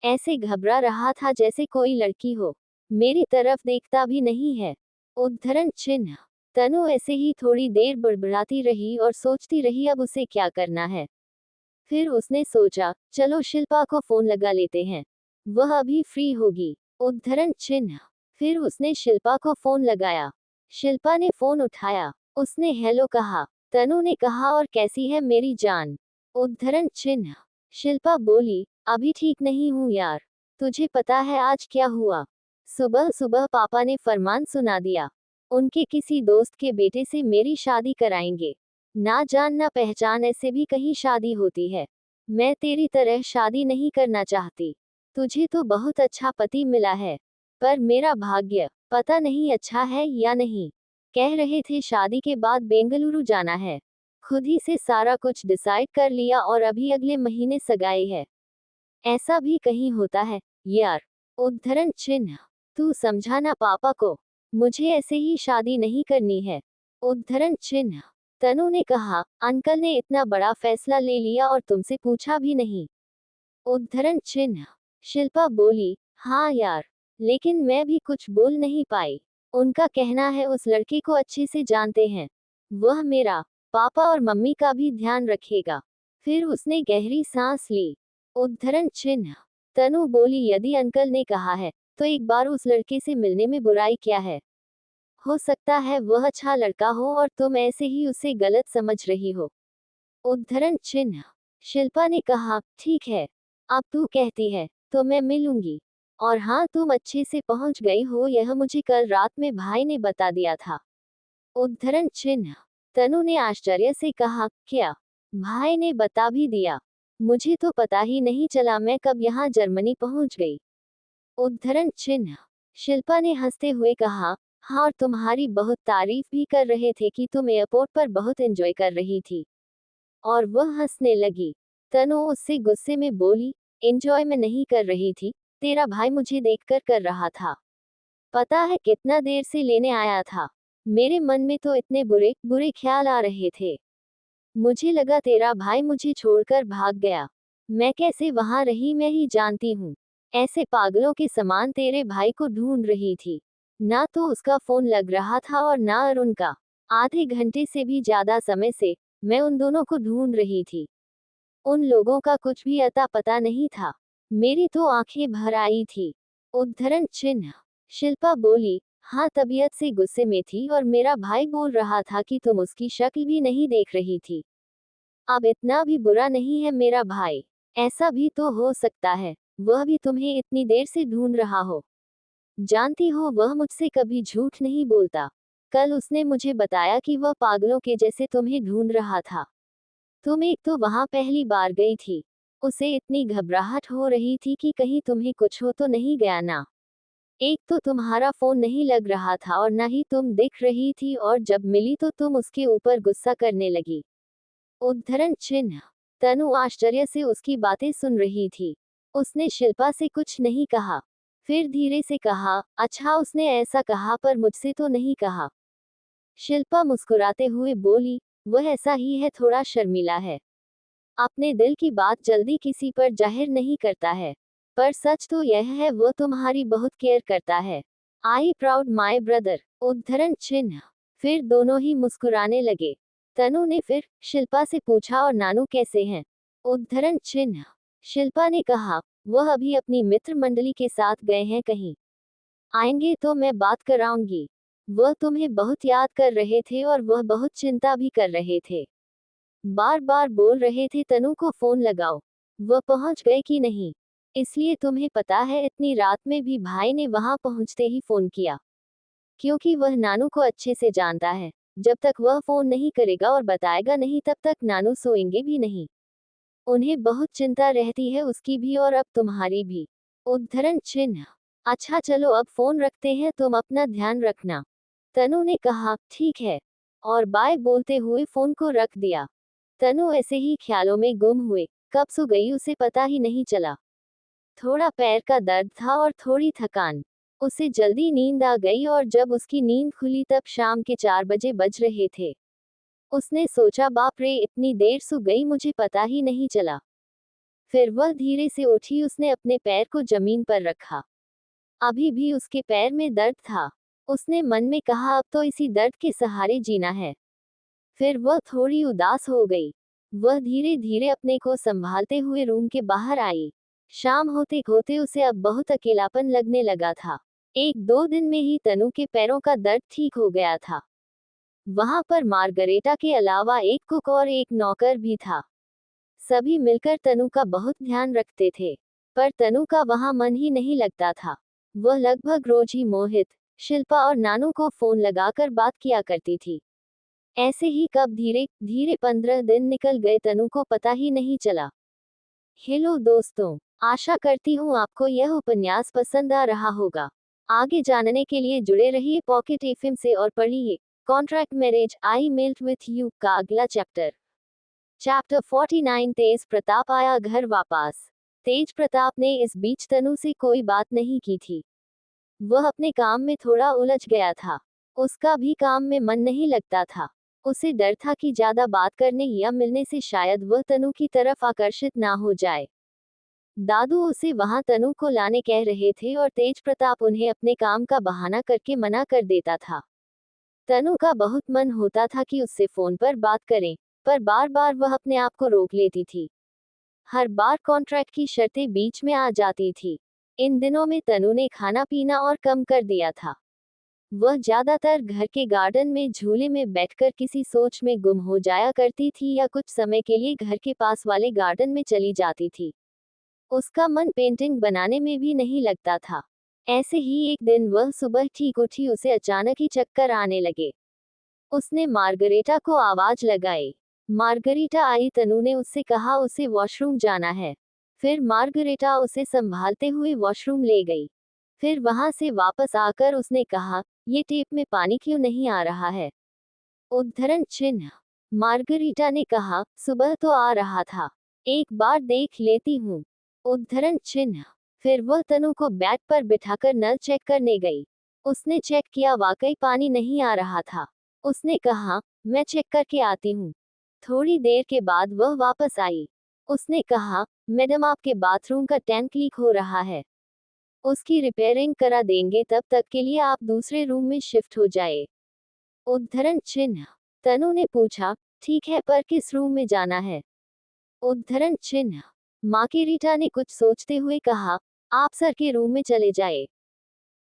ऐसे घबरा रहा था जैसे कोई लड़की हो। मेरी तरफ देखता भी नहीं है। उद्धरण चिन्ह। तनु ऐसे ही थोड़ी देर बड़बड़ाती रही और सोचती रही अब उसे क्या करना है। फिर उसने सोचा, चलो शिल्पा को फोन लगा लेते हैं। वह अभी फ्री होगी। उद्धरण चिन्ह। फिर उसने शिल्पा को फोन लगाया। शिल्पा ने फोन उठाया। उसने हेलो कहा। तनु ने कहा, और कैसी है मेरी जान? उद्धरण चिन्ह। शिल्पा बोली, अभी ठीक नहीं हूँ यार। तुझे पता है आज क्या हुआ? सुबह सुबह पापा ने फरमान सुना दिया। उनके किसी दोस्त के बेटे से मेरी शादी कराएंगे। ना जान ना पहचान ऐसे भी कहीं शादी होती है। मैं तेरी तरह शादी नहीं करना चाहती। तुझे तो बहुत अच्छा पति मिला है। पर मेरा भाग्य पता नहीं अच्छा है या नहीं। कह रहे थे शादी के बाद बेंगलुरु जाना है। खुद ही से सारा कुछ डिसाइड कर लिया और अभी अगले महीने सगाई है। ऐसा भी कहीं होता है यार? उद्धरण चिन्ह। तू समझा ना पापा को। मुझे ऐसे ही शादी नहीं करनी है। उद्धरण चिन्ह। तनु ने कहा, अंकल ने इतना बड़ा फैसला ले लिया और तुमसे पूछा भी नहीं। उद्धरण चिन्ह। शिल्पा बोली, हाँ यार, लेकिन मैं भी कुछ बोल नहीं पाई। उनका कहना है उस लड़के को अच्छे से जानते हैं, वह मेरा पापा और मम्मी का भी ध्यान रखेगा। फिर उसने गहरी सांस ली। उद्धरण चिन्ह। तनु बोली, यदि अंकल ने कहा है तो एक बार उस लड़के से मिलने में बुराई क्या है। हो सकता है वह अच्छा लड़का हो और तुम ऐसे ही उसे गलत समझ रही हो। उद्धरण चिन्ह। शिल्पा ने कहा, ठीक है, अब तू कहती है तो मैं मिलूंगी। और हाँ, तुम अच्छे से पहुंच गई हो, यह मुझे कल रात में भाई ने बता दिया था। उद्धरण चिन्ह। तनु ने आश्चर्य से कहा, क्या भाई ने बता भी दिया? मुझे तो पता ही नहीं चला मैं कब यहाँ जर्मनी पहुंच गई। उद्धरण चिन्ह। शिल्पा ने हंसते हुए कहा, हाँ, और तुम्हारी बहुत तारीफ भी कर रहे थे कि तुम एयरपोर्ट पर बहुत एंजॉय कर रही थी। और वह हंसने लगी। तनु उससे गुस्से में बोली, एंजॉय मैं नहीं कर रही थी, तेरा भाई मुझे देखकर कर रहा था। पता है कितना देर से लेने आया था। मेरे मन में तो इतने बुरे बुरे ख्याल आ रहे थे। मुझे लगा तेरा भाई मुझे छोड़कर भाग गया। मैं कैसे वहां रही मैं ही जानती हूँ। ऐसे पागलों के समान तेरे भाई को ढूंढ रही थी। ना तो उसका फोन लग रहा था और ना अरुण का। आधे घंटे से भी ज्यादा समय से मैं उन दोनों को ढूंढ रही थी। उन लोगों का कुछ भी अता पता नहीं था। मेरी तो आंखें भर आई थी। उद्धरण चिन्ह। शिल्पा बोली, हाँ, तबीयत से गुस्से में थी और मेरा भाई बोल रहा था कि तुम उसकी शक्ल भी नहीं देख रही थी। अब इतना भी बुरा नहीं है मेरा भाई। ऐसा भी तो हो सकता है वह भी तुम्हें इतनी देर से ढूंढ रहा हो। जानती हो वह मुझसे कभी झूठ नहीं बोलता। कल उसने मुझे बताया कि वह पागलों के जैसे तुम्हें ढूंढ रहा था। तुम एक तो वहां पहली बार गई थी। उसे इतनी घबराहट हो रही थी कि कहीं तुम्हें कुछ हो तो नहीं गया ना। एक तो तुम्हारा फोन नहीं लग रहा था और ना ही तुम दिख रही थी, और जब मिली तो तुम उसके ऊपर गुस्सा करने लगी। उद्धरण चिन्ह। तनु आश्चर्य से उसकी बातें सुन रही थी। उसने शिल्पा से कुछ नहीं कहा। फिर धीरे से कहा, अच्छा, उसने ऐसा कहा पर मुझसे तो नहीं कहा। शिल्पा मुस्कुराते हुए बोली, वह ऐसा ही है, थोड़ा शर्मीला है। अपने दिल की बात जल्दी किसी पर जाहिर नहीं करता है। पर सच तो यह है वह तुम्हारी बहुत केयर करता है। I proud my brother. उद्धरण चिन्ह। फिर दोनों ही मुस्कुराने लगे। तनु ने फिर शिल्पा से पूछा, और नानू कैसे हैं? उद्धरण चिन्ह। शिल्पा ने कहा, वह अभी अपनी मित्र मंडली के साथ गए हैं कहीं। आएंगे तो मैं बात कराऊंगी। वह तुम्हें बहुत याद कर रहे थे और वह बहुत चिंता भी कर रहे थे। बार बार बोल रहे थे तनु को फोन लगाओ। वह पहुंच गए कि नहीं। इसलिए तुम्हें पता है इतनी रात में भी भाई ने वहां पहुंचते ही फोन किया। क्योंकि वह नानू को अच्छे से जानता है। जब तक वह फोन नहीं करेगा और बताएगा नहीं तब तक नानू सोएंगे भी नहीं। उन्हें बहुत चिंता रहती है, उसकी भी और अब तुम्हारी भी। उद्धरण चिन्ह। अच्छा चलो अब फोन रखते हैं, तुम अपना ध्यान रखना। तनु ने कहा, ठीक है। और बाय बोलते हुए फोन को रख दिया। तनु ऐसे ही ख्यालों में गुम हुए। कब सो गई उसे पता ही नहीं चला। थोड़ा पैर का दर्द था और थोड़ी थकान। उसे जल्दी नींद आ गई और जब उसकी नींद खुली तब शाम के 4 बजे बज रहे थे। उसने सोचा, बाप रे, इतनी देर सो गई मुझे पता ही नहीं चला। फिर वह धीरे से उठी, उसने अपने पैर को जमीन पर रखा। अभी भी उसके पैर में दर्द था। उसने मन में कहा, अब तो इसी दर्द के सहारे जीना है। फिर वह थोड़ी उदास हो गई। वह धीरे धीरे अपने को संभालते हुए रूम के बाहर आई। शाम होते होते उसे अब बहुत अकेलापन लगने लगा था। 1-2 दिन में ही तनु के पैरों का दर्द ठीक हो गया था। वहां पर मार्गरेटा के अलावा एक कुक और एक नौकर भी था। सभी मिलकर तनु का बहुत ध्यान रखते थे। पर तनु का वहां मन ही नहीं लगता था। वह लगभग रोज ही मोहित, शिल्पा और नानू को फोन लगाकर बात किया करती थी। ऐसे ही कब धीरे धीरे 15 दिन निकल गए तनु को पता ही नहीं चला। हेलो दोस्तों, आशा करती हूँ आपको यह उपन्यास पसंद आ रहा होगा। आगे जानने के लिए जुड़े रहिए पॉकेट एफएम से और पढ़िए contract marriage I melt with you का अगला चैप्टर। चैप्टर 49। तेज प्रताप आया घर वापस। तेज प्रताप ने इस बीच तनु से कोई बात नहीं की थी। वह अपने काम में थोड़ा उलझ गया था। उसका भी काम में मन नहीं लगता था। उसे डर था कि ज्यादा बात करने या मिलने से शायद वह तनु की तरफ आकर्षित ना हो जाए। दादू उसे वहां तनु को लाने कह रहे थे और तेज प्रताप उन्हें अपने काम का बहाना करके मना कर देता था। तनु का बहुत मन होता था कि उससे फोन पर बात करें, पर बार बार वह अपने आप को रोक लेती थी। हर बार कॉन्ट्रैक्ट की शर्तें बीच में आ जाती थी। इन दिनों में तनु ने खाना पीना और कम कर दिया था। वह ज्यादातर घर के गार्डन में झूले में बैठकर किसी सोच में गुम हो जाया करती थी या कुछ समय के लिए घर के पास वाले गार्डन में चली जाती थी। उसका मन पेंटिंग बनाने में भी नहीं लगता था। ऐसे ही एक दिन वह सुबह ठीक उठी, उसे अचानक ही चक्कर आने लगे। उसने मार्गरेटा को आवाज लगाई। मार्गरेटा आई। तनु ने उससे कहा उसे वॉशरूम जाना है। फिर मार्गरेटा उसे संभालते हुए वॉशरूम ले गई। फिर वहां से वापस आकर उसने कहा, ये टेप में पानी क्यों नहीं आ रहा है? उद्धरण चिन्ह। मार्गरीटा ने कहा, सुबह तो आ रहा था, एक बार देख लेती हूँ। उद्धरण चिन्ह। फिर वह तनु को बेड पर बिठाकर नल चेक करने गई। उसने चेक किया, वाकई पानी नहीं आ रहा था। उसने कहा, मैं चेक करके आती हूँ। थोड़ी देर के बाद वह वापस आई। उसने कहा, मैडम आपके बाथरूम का टैंक लीक हो रहा है, उसकी रिपेयरिंग करा देंगे, तब तक के लिए आप दूसरे रूम में शिफ्ट हो जाए। उद्धरण चिन्ह। तनु ने पूछा, ठीक है, पर किस रूम में जाना है? उद्धरण चिन्ह। मार्गरेटा ने कुछ सोचते हुए कहा, आप सर के रूम में चले जाए।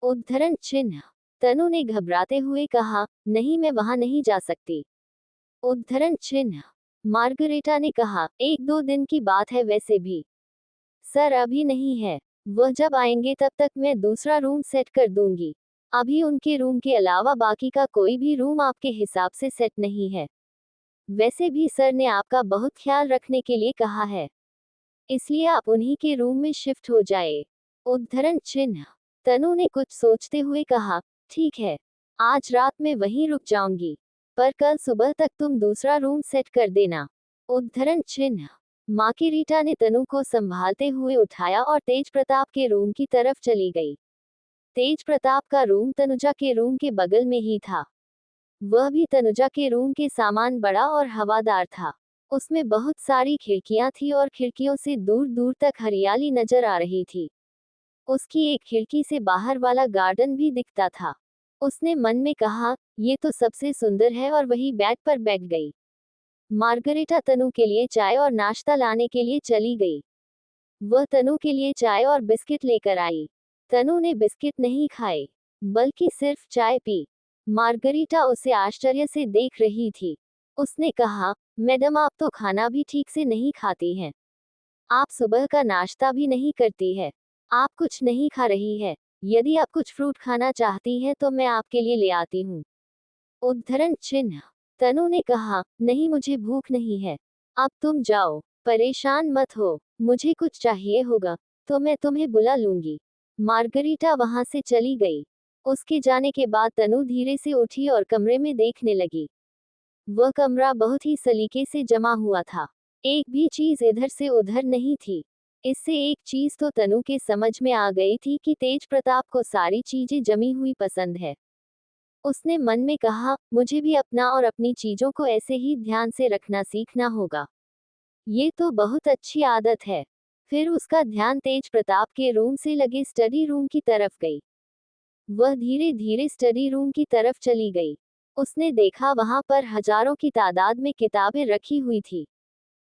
उद्धरण चिन्ह। तनु ने घबराते हुए कहा, नहीं, मैं वहां नहीं जा सकती। उद्धरण चिन्ह। मार्गरेटा ने कहा, एक दो दिन की बात है वैसे भी। सर अभी नहीं है, वह जब आएंगे तब तक मैं दूसरा रूम सेट कर दूंगी। अभी उनके रूम के अलावा बाकी का कोई भी रूम आपके हिसाब से सेट नहीं है। वैसे भी सर ने आपका बहुत ख्याल रखने के लिए कहा है, इसलिए आप उन्हीं के रूम में शिफ्ट हो जाए। उद्धरण चिन्ह। तनु ने कुछ सोचते हुए कहा, ठीक है, आज रात में वहीं रुक जाऊंगी, पर कल सुबह तक तुम दूसरा रूम सेट कर देना। उद्धरण चिन्ह। मार्गरेटा ने तनु को संभालते हुए उठाया और तेज प्रताप के रूम की तरफ चली गई। तेज प्रताप का रूम तनुजा के रूम के बगल में ही था। वह भी तनुजा के रूम के समान बड़ा और हवादार था। उसमें बहुत सारी खिड़कियां थी और खिड़कियों से दूर दूर तक हरियाली नजर आ रही थी। उसकी एक खिड़की से बाहर वाला गार्डन भी दिखता था। उसने मन में कहा, ये तो सबसे सुंदर है, और वही बेड पर बैठ गई। मार्गरेटा तनु के लिए चाय और नाश्ता लाने के लिए चली गई। वह तनु के लिए चाय और बिस्किट लेकर आई। तनु ने बिस्किट नहीं खाए, बल्कि सिर्फ चाय पी। मार्गरेटा उसे आश्चर्य से देख रही थी। उसने कहा, मैडम आप तो खाना भी ठीक से नहीं खाती हैं। आप सुबह का नाश्ता भी नहीं करती है। आप कुछ नहीं खा रही है। यदि आप कुछ फ्रूट खाना चाहती हैं तो मैं आपके लिए ले आती हूँ। उद्धरण चिन्ह। तनु ने कहा, नहीं, मुझे भूख नहीं है। अब तुम जाओ, परेशान मत हो। मुझे कुछ चाहिए होगा तो मैं तुम्हें बुला लूंगी। मार्गरेटा वहां से चली गई। उसके जाने के बाद तनु धीरे से उठी और कमरे में देखने लगी। वह कमरा बहुत ही सलीके से जमा हुआ था। एक भी चीज इधर से उधर नहीं थी। इससे एक चीज तो तनु के समझ में आ गई थी कि तेज प्रताप को सारी चीजें जमी हुई पसंद है। उसने मन में कहा, मुझे भी अपना और अपनी चीजों को ऐसे ही ध्यान से रखना सीखना होगा। ये तो बहुत अच्छी आदत है। फिर उसका ध्यान तेज प्रताप के रूम से लगे स्टडी रूम की तरफ गई। वह धीरे धीरे स्टडी रूम की तरफ चली गई। उसने देखा वहां पर हजारों की तादाद में किताबें रखी हुई थी।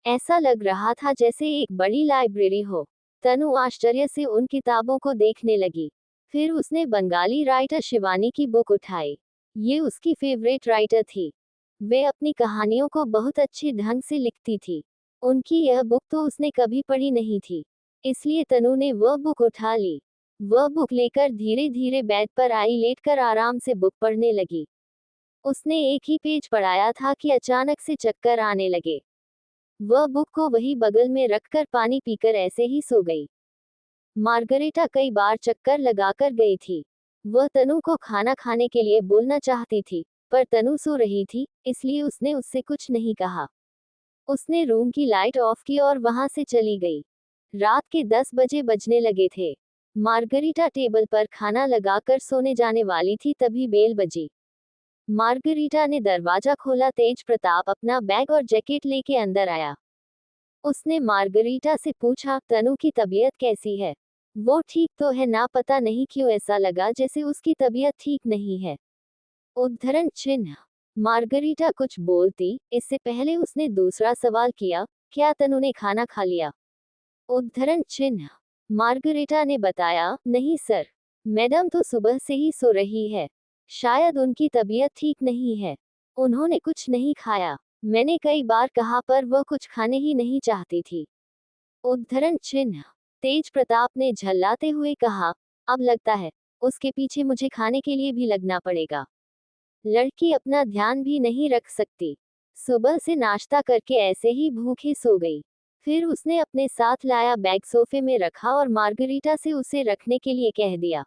ऐसा लग रहा था जैसे एक बड़ी लाइब्रेरी हो। तनु आश्चर्य से उन किताबों को देखने लगी। फिर उसने बंगाली राइटर शिवानी की बुक उठाई। ये उसकी फेवरेट राइटर थी। वे अपनी कहानियों को बहुत अच्छे ढंग से लिखती थी। उनकी यह बुक तो उसने कभी पढ़ी नहीं थी, इसलिए तनु ने वह बुक उठा ली। वह बुक लेकर धीरे धीरे बेड पर आई, लेटकर आराम से बुक पढ़ने लगी। उसने एक ही पेज पढ़ाया था कि अचानक से चक्कर आने लगे। वह बुक को वही बगल में रखकर पानी पीकर ऐसे ही सो गई। मार्गरेटा कई बार चक्कर लगाकर गई थी। वह तनु को खाना खाने के लिए बोलना चाहती थी, पर तनु सो रही थी, इसलिए उसने उससे कुछ नहीं कहा। उसने रूम की लाइट ऑफ की और वहां से चली गई। रात के 10 बजे बजने लगे थे। मार्गरीटा टेबल पर खाना लगाकर सोने जाने वाली थी, तभी बेल बजी। मार्गरीटा ने दरवाजा खोला। तेज प्रताप अपना बैग और जैकेट लेके अंदर आया। उसने मार्गरीटा से पूछा, तनु की तबीयत कैसी है? वो ठीक तो है ना? पता नहीं क्यों ऐसा लगा जैसे उसकी तबीयत ठीक नहीं है। उद्धरण चिन्ह। मार्गरीटा कुछ बोलती इससे पहले उसने दूसरा सवाल किया, क्या तनु ने खाना खा लिया? उद्धरण चिन्ह। मार्गरीटा ने बताया, नहीं सर, मैडम तो सुबह से ही सो रही है। शायद उनकी तबीयत ठीक नहीं है। उन्होंने कुछ नहीं खाया। मैंने कई बार कहा पर वह कुछ खाने ही नहीं चाहती थी। उद्धरण चिन्ह। तेज प्रताप ने झल्लाते हुए कहा, अब लगता है उसके पीछे मुझे खाने के लिए भी लगना पड़ेगा। लड़की अपना ध्यान भी नहीं रख सकती। सुबह से नाश्ता करके ऐसे ही भूखे सो गई। फिर उसने अपने साथ लाया बैग सोफे में रखा और मार्गरीटा से उसे रखने के लिए कह दिया।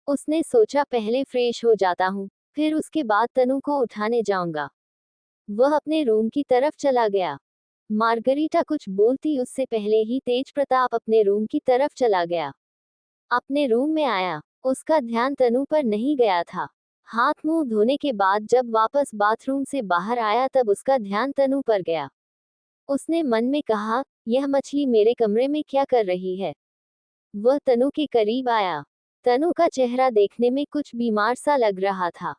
उसने सोचा पहले फ्रेश हो जाता हूँ, फिर उसके बाद तनु को उठाने जाऊंगा। वह अपने रूम की तरफ चला गया। मार्गरीटा कुछ बोलती उससे पहले ही तेज प्रताप अपने रूम की तरफ चला गया। अपने रूम में आया। उसका ध्यान तनु पर नहीं गया था। हाथ मुंह धोने के बाद जब वापस बाथरूम से बाहर आया तब उसका ध्यान तनु पर गया। उसने मन में कहा, यह मछली मेरे कमरे में क्या कर रही है? वह तनु के करीब आया। तनु का चेहरा देखने में कुछ बीमार सा लग रहा था।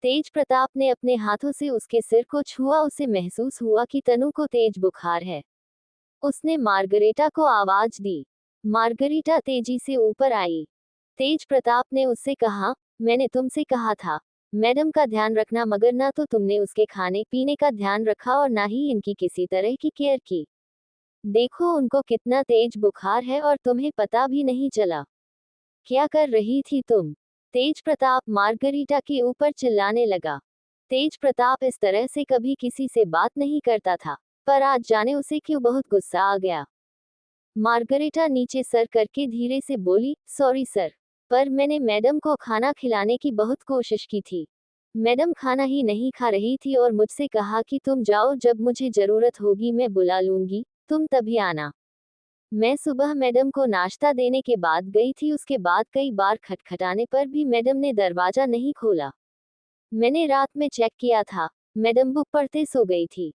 तेज प्रताप ने अपने हाथों से उसके सिर को छुआ। उसे महसूस हुआ कि तनु को तेज बुखार है। उसने मार्गरेटा को आवाज दी। मार्गरीटा तेजी से ऊपर आई। तेज प्रताप ने उससे कहा, मैंने तुमसे कहा था मैडम का ध्यान रखना, मगर ना तो तुमने उसके खाने पीने का ध्यान रखा और ना ही इनकी किसी तरह की केयर की। देखो उनको कितना तेज बुखार है और तुम्हें पता भी नहीं चला। क्या कर रही थी तुम? तेज प्रताप मार्गरीटा के ऊपर चिल्लाने लगा। तेज प्रताप इस तरह से कभी किसी से बात नहीं करता था, पर आज जाने उसे क्यों बहुत गुस्सा आ गया। मार्गरेटा नीचे सर करके धीरे से बोली, सॉरी सर, पर मैंने मैडम को खाना खिलाने की बहुत कोशिश की थी। मैडम खाना ही नहीं खा रही थी और मुझसे कहा कि तुम जाओ, जब मुझे जरूरत होगी मैं बुला लूंगी, तुम तभी आना। मैं सुबह मैडम को नाश्ता देने के बाद गई थी। उसके बाद कई बार खटखटाने पर भी मैडम ने दरवाजा नहीं खोला। मैंने रात में चेक किया था, मैडम बुक पढ़ते सो गई थी।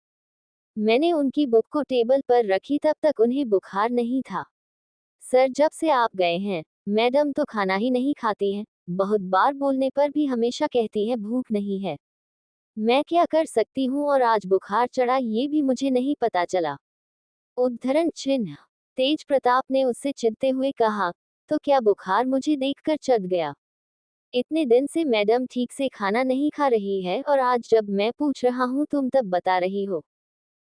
मैंने उनकी बुक को टेबल पर रखी, तब तक उन्हें बुखार नहीं था। सर, जब से आप गए हैं मैडम तो खाना ही नहीं खाती हैं। बहुत बार बोलने पर भी हमेशा कहती है भूख नहीं है। मैं क्या कर सकती हूँ, और आज बुखार चढ़ा ये भी मुझे नहीं पता चला। उद्धरण चिन्ह। तेज प्रताप ने उससे चिढ़ते हुए कहा, तो क्या बुखार मुझे देखकर चढ़ गया? इतने दिन से मैडम ठीक से खाना नहीं खा रही है और आज जब मैं पूछ रहा हूँ तुम तब बता रही हो।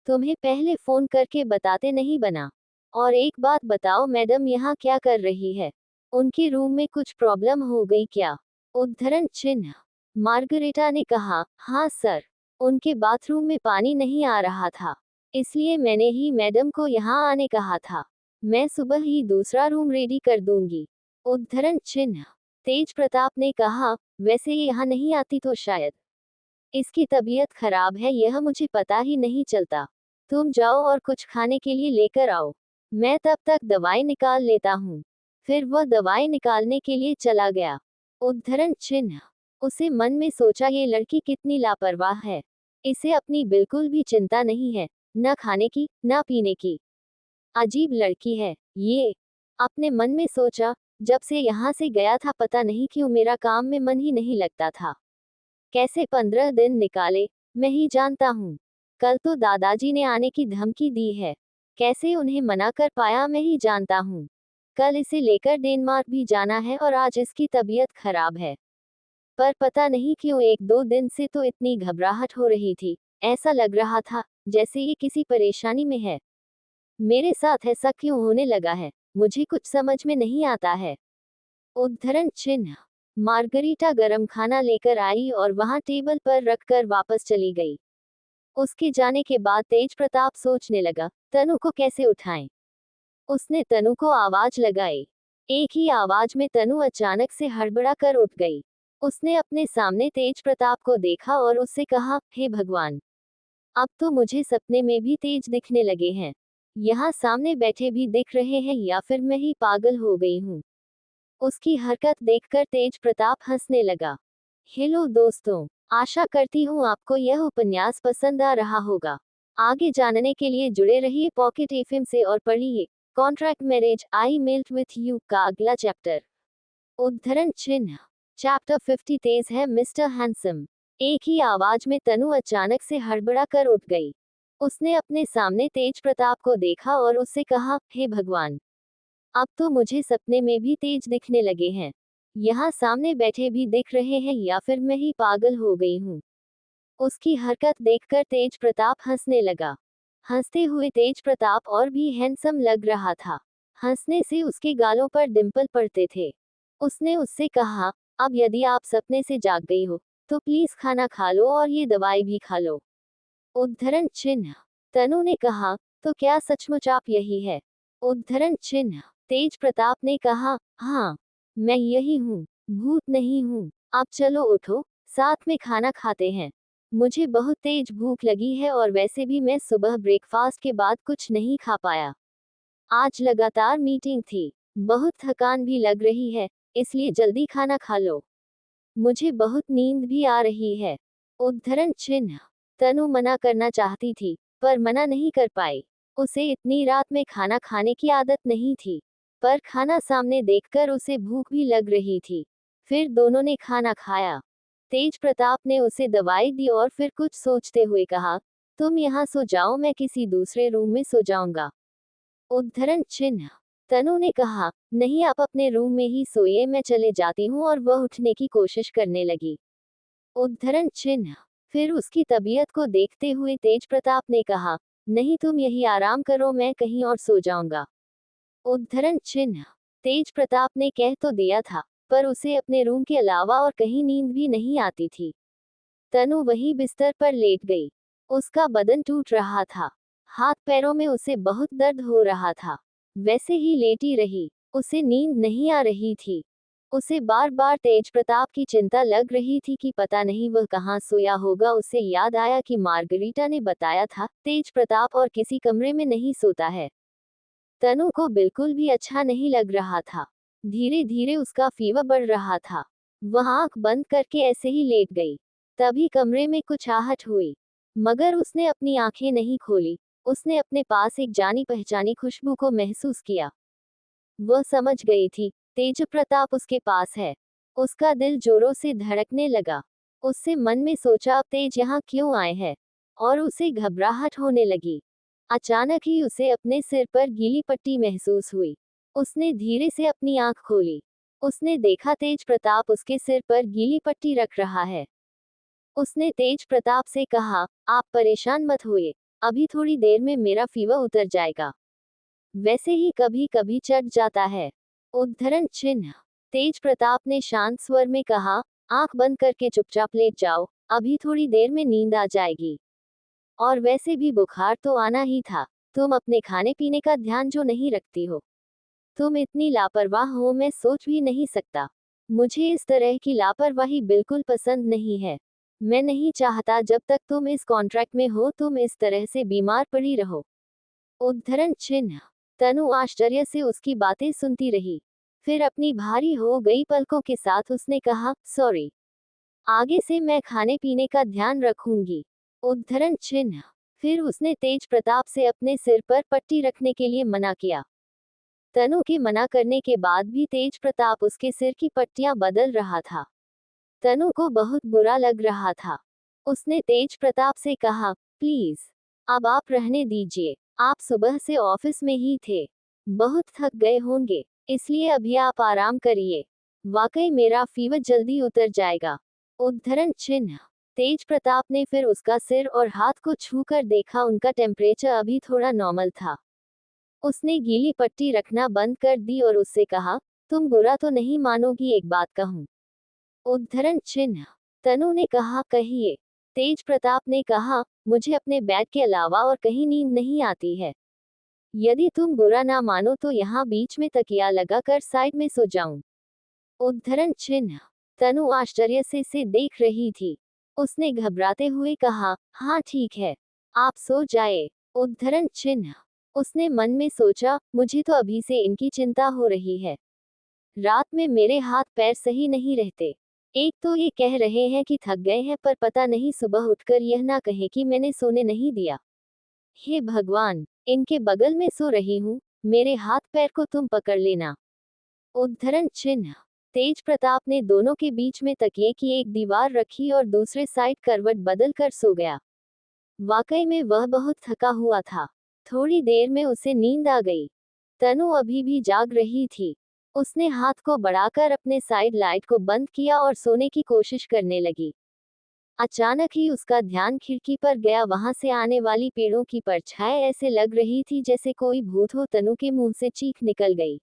तुम्हें पहले फोन करके बताते नहीं बना? और एक बात बताओ, मैडम यहाँ क्या कर रही है? उनके रूम में कुछ प्रॉब्लम हो गई क्या? उद्धरण चिन्ह। मार्गरेटा ने कहा, हाँ सर, उनके बाथरूम में पानी नहीं आ रहा था, इसलिए मैंने ही मैडम को यहाँ आने कहा था। मैं सुबह ही दूसरा रूम रेडी कर दूंगी। उद्धरण चिन्ह। तेज प्रताप ने कहा, वैसे ये यहाँ नहीं आती तो शायद इसकी तबीयत खराब है, यह मुझे पता ही नहीं चलता। तुम जाओ और कुछ खाने के लिए लेकर आओ, मैं तब तक दवाई निकाल लेता हूँ। फिर वह दवाई निकालने के लिए चला गया। उद्धरण चिन्ह। उसे मन में सोचा, ये लड़की कितनी लापरवाह है। इसे अपनी बिल्कुल भी चिंता नहीं है, न खाने की न पीने की। अजीब लड़की है ये। अपने मन में सोचा, जब से यहाँ से गया था पता नहीं क्यों मेरा काम में मन ही नहीं लगता था। कैसे 15 दिन निकाले मैं ही जानता हूँ। कल तो दादाजी ने आने की धमकी दी है, कैसे उन्हें मना कर पाया मैं ही जानता हूँ। कल इसे लेकर डेनमार्क भी जाना है और आज इसकी तबीयत खराब है। पर पता नहीं क्यों 1-2 दिन से तो इतनी घबराहट हो रही थी, ऐसा लग रहा था जैसे ये किसी परेशानी में है। मेरे साथ ऐसा क्यों होने लगा है, मुझे कुछ समझ में नहीं आता है। उद्धरण चिन्ह। मार्गरीटा गरम खाना लेकर आई और वहां टेबल पर रखकर वापस चली गई। उसके जाने के बाद तेज प्रताप सोचने लगा, तनु को कैसे उठाएं। उसने तनु को आवाज लगाई। एक ही आवाज में तनु अचानक से हड़बड़ा कर उठ गई। उसने अपने सामने तेज प्रताप को देखा और उससे कहा, हे भगवान, अब तो मुझे सपने में भी तेज दिखने लगे हैं। यहाँ सामने बैठे भी दिख रहे हैं, या फिर मैं ही पागल हो गई हूँ। उसकी हरकत देखकर तेज प्रताप हंसने लगा। हेलो दोस्तों, आशा करती हूँ आपको यह उपन्यास पसंद आ रहा होगा। आगे जानने के लिए जुड़े रहिए पॉकेट एफएम से और पढ़िए contract marriage I melt with you का अगला चैप्टर। उद्धरण चिन्ह। चैप्टर 50 तेज है मिस्टर हैंडसम। एक ही आवाज में तनु अचानक से हड़बड़ा कर उठ गई। उसने अपने सामने तेज प्रताप को देखा और उससे कहा, हे भगवान, अब तो मुझे सपने में भी तेज दिखने लगे हैं। यहाँ सामने बैठे भी दिख रहे हैं या फिर मैं ही पागल हो गई हूँ। उसकी हरकत देखकर तेज प्रताप हंसने लगा। हंसते हुए तेज प्रताप और भी हैंडसम लग रहा था। हंसने से उसके गालों पर डिंपल पड़ते थे। उसने उससे कहा, अब यदि आप सपने से जाग गई हो तो प्लीज खाना खा लो और ये दवाई भी खा लो। उद्धरण चिन्ह। तनु ने कहा, तो क्या सचमुच आप यही है? उद्धरण चिन्ह। तेज प्रताप ने कहा, हाँ, मैं यही हूँ, भूत नहीं हूँ। अब चलो उठो, साथ में खाना खाते हैं। मुझे बहुत तेज भूख लगी है और वैसे भी मैं सुबह ब्रेकफास्ट के बाद कुछ नहीं खा पाया। आज लगातार मीटिंग थी, बहुत थकान भी लग रही है, इसलिए जल्दी खाना खा लो। मुझे बहुत नींद भी आ रही है। उद्धरण चिन्ह। तनु मना करना चाहती थी, पर मना नहीं कर पाई। उसे इतनी रात में खाना खाने की आदत नहीं थी, पर खाना सामने देखकर उसे भूख भी लग रही थी। फिर दोनों ने खाना खाया। तेज प्रताप ने उसे दवाई दी और फिर कुछ सोचते हुए कहा, तुम यहाँ सो जाओ, मैं किसी दूसरे रूम में सो जाऊंगा। उद्धरण चिन्ह। तनु ने कहा, नहीं, आप अपने रूम में ही सोइए, मैं चले जाती हूँ, और वह उठने की कोशिश करने लगी। उद्धरण चिन्ह। फिर उसकी तबीयत को देखते हुए तेज प्रताप ने कहा, नहीं, तुम यही आराम करो, मैं कहीं और सो जाऊंगा। उद्धरण चिन्ह। तेज प्रताप ने कह तो दिया था, पर उसे अपने रूम के अलावा और कहीं नींद भी नहीं आती थी। तनु वही बिस्तर पर लेट गई। उसका बदन टूट रहा था। हाथ पैरों में उसे बहुत दर्द हो रहा था। वैसे ही लेटी रही। उसे नींद नहीं आ रही थी। उसे बार बार तेज प्रताप की चिंता लग रही थी कि पता नहीं वह कहाँ सोया होगा। उसे याद आया कि मार्गरीटा ने बताया था, तेज प्रताप और किसी कमरे में नहीं सोता है। तनु को बिल्कुल भी अच्छा नहीं लग रहा था। धीरे धीरे उसका फीवर बढ़ रहा था। वह आंख बंद करके ऐसे ही लेट गई। तभी कमरे में कुछ आहट हुई, मगर उसने अपनी आंखें नहीं खोली। उसने अपने पास एक जानी पहचानी खुशबू को महसूस किया। वह समझ गई थी, तेज प्रताप उसके पास है। उसका दिल जोरों से धड़कने लगा। उससे मन में सोचा, अब तेज यहाँ क्यों आए हैं? और उसे घबराहट होने लगी। अचानक ही उसे अपने सिर पर गीली पट्टी महसूस हुई। उसने धीरे से अपनी आंख खोली। उसने देखा तेज प्रताप उसके सिर पर गीली पट्टी रख रहा है। उसने तेज प्रताप से कहा, आप परेशान मत होइए, अभी थोड़ी देर में मेरा फीवर उतर जाएगा। वैसे ही कभी कभी चढ़ जाता है। उद्धरण चिन्ह। तेज प्रताप ने शांत स्वर में कहा, आंख बंद करके चुपचाप लेट जाओ, अभी थोड़ी देर में नींद आ जाएगी। और वैसे भी बुखार तो आना ही था। तुम अपने खाने पीने का ध्यान जो नहीं रखती हो। तुम इतनी लापरवाह हो, मैं सोच भी नहीं सकता। मुझे इस तरह की लापरवाही बिल्कुल पसंद नहीं है। मैं नहीं चाहता जब तक तुम इस कॉन्ट्रैक्ट में हो तुम इस तरह से बीमार पड़ी रहो। उद्धरण चिन्ह। तनु आश्चर्य से उसकी बातें सुनती रही। फिर अपनी भारी हो गई पलकों के साथ उसने कहा, सॉरी, आगे से मैं खाने पीने का ध्यान रखूंगी। उद्धरण चिन्ह। फिर उसने तेज प्रताप से अपने सिर पर पट्टी रखने के लिए मना किया। तनु के मना करने के बाद भी तेज प्रताप उसके सिर की पट्टियां बदल रहा था। तनु को बहुत बुरा लग रहा था। उसने तेज प्रताप से कहा, प्लीज, अब आप रहने दीजिए। आप सुबह से ऑफिस में ही थे, बहुत थक गए होंगे, इसलिए अभी आप आराम करिए। वाकई मेरा फीवर जल्दी उतर जाएगा। उद्धरण चिन्ह। तेज प्रताप ने फिर उसका सिर और हाथ को छूकर देखा, उनका टेम्परेचर अभी थोड़ा नॉर्मल था। उसने गीली पट्टी रखना बंद कर दी और उससे कहा, तुम बुरा तो नहीं मानोगी एक बात कहूं? उद्धरण चिन्ह। तनु ने कहा, कहिए। तेज प्रताप ने कहा, मुझे अपने बेड के अलावा और कहीं नींद नहीं आती है। यदि तुम बुरा ना मानो तो यहाँ बीच में तकिया लगाकर साइड में सो जाऊं। उद्धरण चिन्ह। तनु आश्चर्य से इसे देख रही थी। उसने घबराते हुए कहा, हाँ ठीक है, आप सो जाए। उद्धरण चिन्ह। उसने मन में सोचा, मुझे तो अभी से इनकी चिंता हो रही है। रात में मेरे हाथ पैर सही नहीं रहते। एक तो ये कह रहे हैं कि थक गए हैं, पर पता नहीं सुबह उठकर यह ना कहे कि मैंने सोने नहीं दिया। हे भगवान, इनके बगल में सो रही हूँ, मेरे हाथ पैर को तुम पकड़ लेना। उद्धरण चिन्ह। तेज प्रताप ने दोनों के बीच में तकिए की एक दीवार रखी और दूसरे साइड करवट बदल कर सो गया। वाकई में वह बहुत थका हुआ था। थोड़ी देर में उसे नींद आ गई। तनु अभी भी जाग रही थी। उसने हाथ को बढ़ाकर अपने साइड लाइट को बंद किया और सोने की कोशिश करने लगी। अचानक ही उसका ध्यान खिड़की पर गया। वहां से आने वाली पेड़ों की परछाई ऐसे लग रही थी जैसे कोई भूत हो। तनु के मुंह से चीख निकल गई।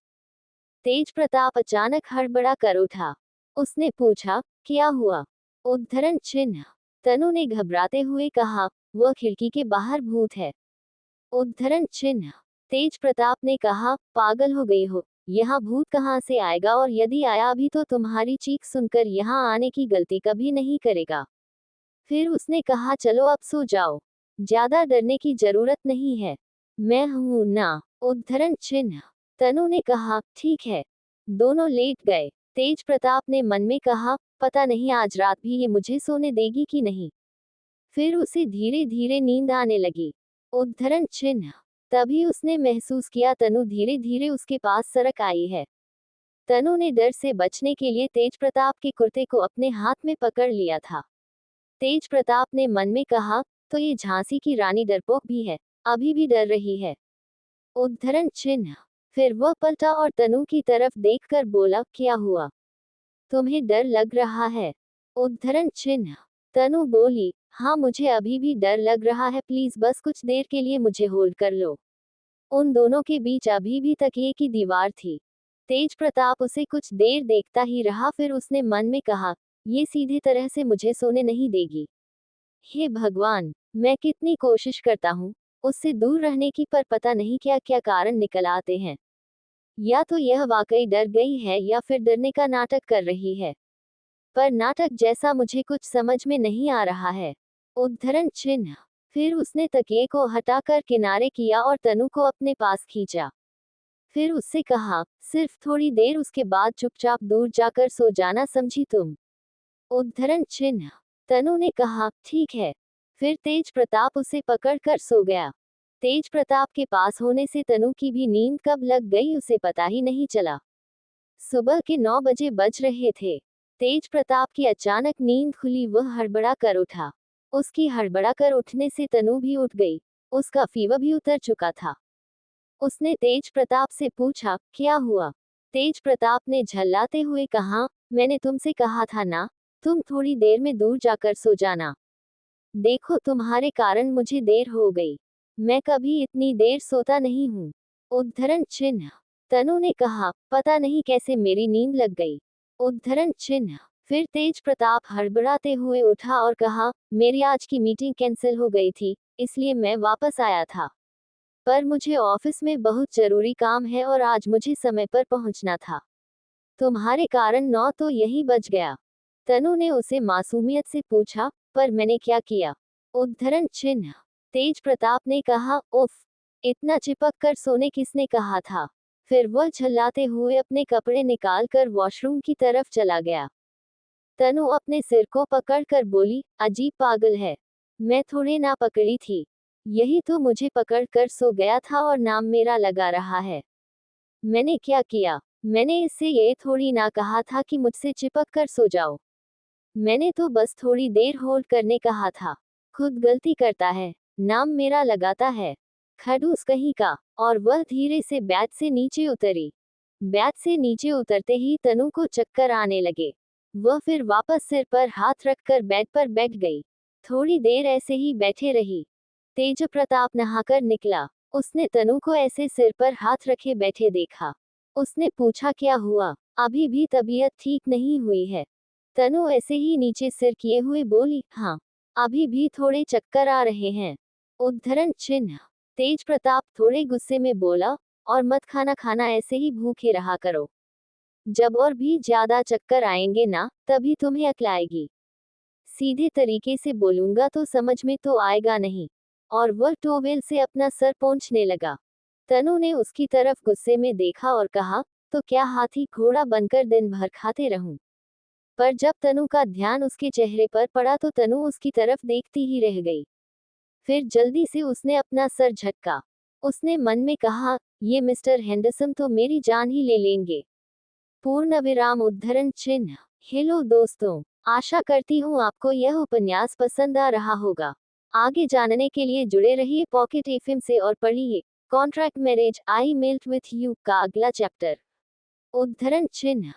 तेज प्रताप अचानक हड़बड़ा कर उठा। उसने पूछा, क्या हुआ? उद्धरण चिन्ह। तनु ने घबराते हुए कहा, वह खिड़की के बाहर भूत है। उद्धरण चिन्ह। तेज प्रताप ने कहा, पागल हो गई हो, यहाँ भूत कहाँ से आएगा, और यदि आया भी तो तुम्हारी चीख सुनकर यहाँ आने की गलती कभी नहीं करेगा। फिर उसने कहा, चलो अब सो जाओ, ज्यादा डरने की जरूरत नहीं है, मैं हूं ना। उद्धरण चिन्ह। तनु ने कहा, ठीक है। दोनों लेट गए। तेज प्रताप ने मन में कहा, पता नहीं आज रात भी ये मुझे सोने देगी कि नहीं। फिर उसे धीरे धीरे नींद आने लगी। उद्धरण चिन्ह। तभी उसने महसूस किया तनु धीरे धीरे उसके पास सरक आई है। तनु ने डर से बचने के लिए तेज प्रताप के कुर्ते को अपने हाथ में पकड़ लिया था। तेज प्रताप ने मन में कहा, तो ये झांसी की रानी डरपोक भी है, अभी भी डर रही है। उद्धरण चिन्ह। फिर वह पलटा और तनु की तरफ देखकर बोला, क्या हुआ? तुम्हें डर लग रहा है? उद्धरण चिन्ह। तनु बोली, हाँ मुझे अभी भी डर लग रहा है, प्लीज बस कुछ देर के लिए मुझे होल्ड कर लो। उन दोनों के बीच अभी भी तकिए की दीवार थी। तेज प्रताप उसे कुछ देर देखता ही रहा। फिर उसने मन में कहा, ये सीधे तरह से मुझे सोने नहीं देगी। हे भगवान, मैं कितनी कोशिश करता हूँ उससे दूर रहने की, पर पता नहीं क्या क्या कारण निकल आते हैं। या तो यह वाकई डर गई है या फिर डरने का नाटक कर रही है, पर नाटक जैसा मुझे कुछ समझ में नहीं आ रहा है। उद्धरण चिन्ह। फिर उसने तकिए को हटाकर किनारे किया और तनु को अपने पास खींचा। फिर उससे कहा, सिर्फ थोड़ी देर, उसके बाद चुपचाप दूर जाकर सो जाना, समझी तुम? उद्धरण चिन्ह। तनु ने कहा, ठीक है। फिर तेज प्रताप उसे पकड़कर सो गया। तेज प्रताप के पास होने से तनु की भी नींद कब लग गई उसे पता ही नहीं चला। सुबह के 9 बजे बज रहे थे। तेज प्रताप की अचानक नींद खुली। वह हड़बड़ा कर उठा। उसकी हड़बड़ा कर उठने से तनु भी उठ गई। उसका फीवर भी उतर चुका था। उसने तेज प्रताप से पूछा, क्या हुआ? तेज प्रताप ने झल्लाते हुए कहा, मैंने तुमसे कहा था ना, तुम थोड़ी देर में दूर जाकर सो जाना। देखो तुम्हारे कारण मुझे देर हो गई। मैं कभी इतनी देर सोता नहीं हूँ। उद्धरण चिन्ह। तनु ने कहा, पता नहीं कैसे मेरी नींद लग गई। उद्धरण चिन्ह। फिर तेज प्रताप हड़बड़ाते हुए उठा और कहा, मेरी आज की मीटिंग कैंसिल हो गई थी, इसलिए मैं वापस आया था। पर मुझे ऑफिस में बहुत जरूरी काम है और आज मुझे समय पर पहुंचना था। तुम्हारे कारण 9 तो यही बज गया। तनु ने उसे मासूमियत से पूछा, पर मैंने क्या किया? उद्धरण चिन्ह। तेज प्रताप ने कहा, उफ, इतना चिपक कर सोने किसने कहा था? फिर वह झल्लाते हुए अपने कपड़े निकालकर वॉशरूम की तरफ चला गया। तनु अपने सिर को पकड़कर बोली, अजीब पागल है, मैं थोड़े ना पकड़ी थी, यही तो मुझे पकड़ कर सो गया था और नाम मेरा लगा रहा है। मैंने क्या किया? मैंने इससे ये थोड़ी ना कहा था कि मुझसे चिपक कर सो जाओ। मैंने तो बस थोड़ी देर होल्ड करने कहा था। खुद गलती करता है, नाम मेरा लगाता है, खड़ूस कहीं का। और वह धीरे से बैच से नीचे उतरी। बैच से नीचे उतरते ही तनु को चक्कर आने लगे। वह फिर वापस सिर पर हाथ रखकर बेड पर बैठ गई। थोड़ी देर ऐसे ही बैठे रही। तेज प्रताप नहाकर निकला। उसने तनु को ऐसे सिर पर हाथ रखे बैठे देखा। उसने पूछा, क्या हुआ? अभी भी तबीयत ठीक नहीं हुई है? तनु ऐसे ही नीचे सिर किए हुए बोली, हाँ, अभी भी थोड़े चक्कर आ रहे हैं। उद्धरण चिन्ह। तेज प्रताप थोड़े गुस्से में बोला, और मत खाना खाना, ऐसे ही भूखे रहा करो। जब और भी ज्यादा चक्कर आएंगे ना, तभी तुम्हें अक्ल आएगी। सीधे तरीके से बोलूंगा तो समझ में तो आएगा नहीं। और वह टोवेल से अपना सर पोंछने लगा। तनु ने उसकी तरफ गुस्से में देखा और कहा, तो क्या हाथी घोड़ा बनकर दिन भर खाते रहूं। पर जब तनु का ध्यान उसके चेहरे पर पड़ा तो तनु उसकी तरफ देखती ही रह गई। फिर जल्दी से उसने अपना सर झटका। उसने मन में कहा, ये मिस्टर हेंडरसन तो मेरी जान ही ले लेंगे। पूर्ण विराम उद्धरण चिन्ह। हेलो दोस्तों, आशा करती हूँ आपको यह उपन्यास पसंद आ रहा होगा। आगे जानने के लिए जुड़े रहिए पॉकेट एफएम से और पढ़िए contract marriage I melt with you का अगला चैप्टर। उद्धरण चिन्ह।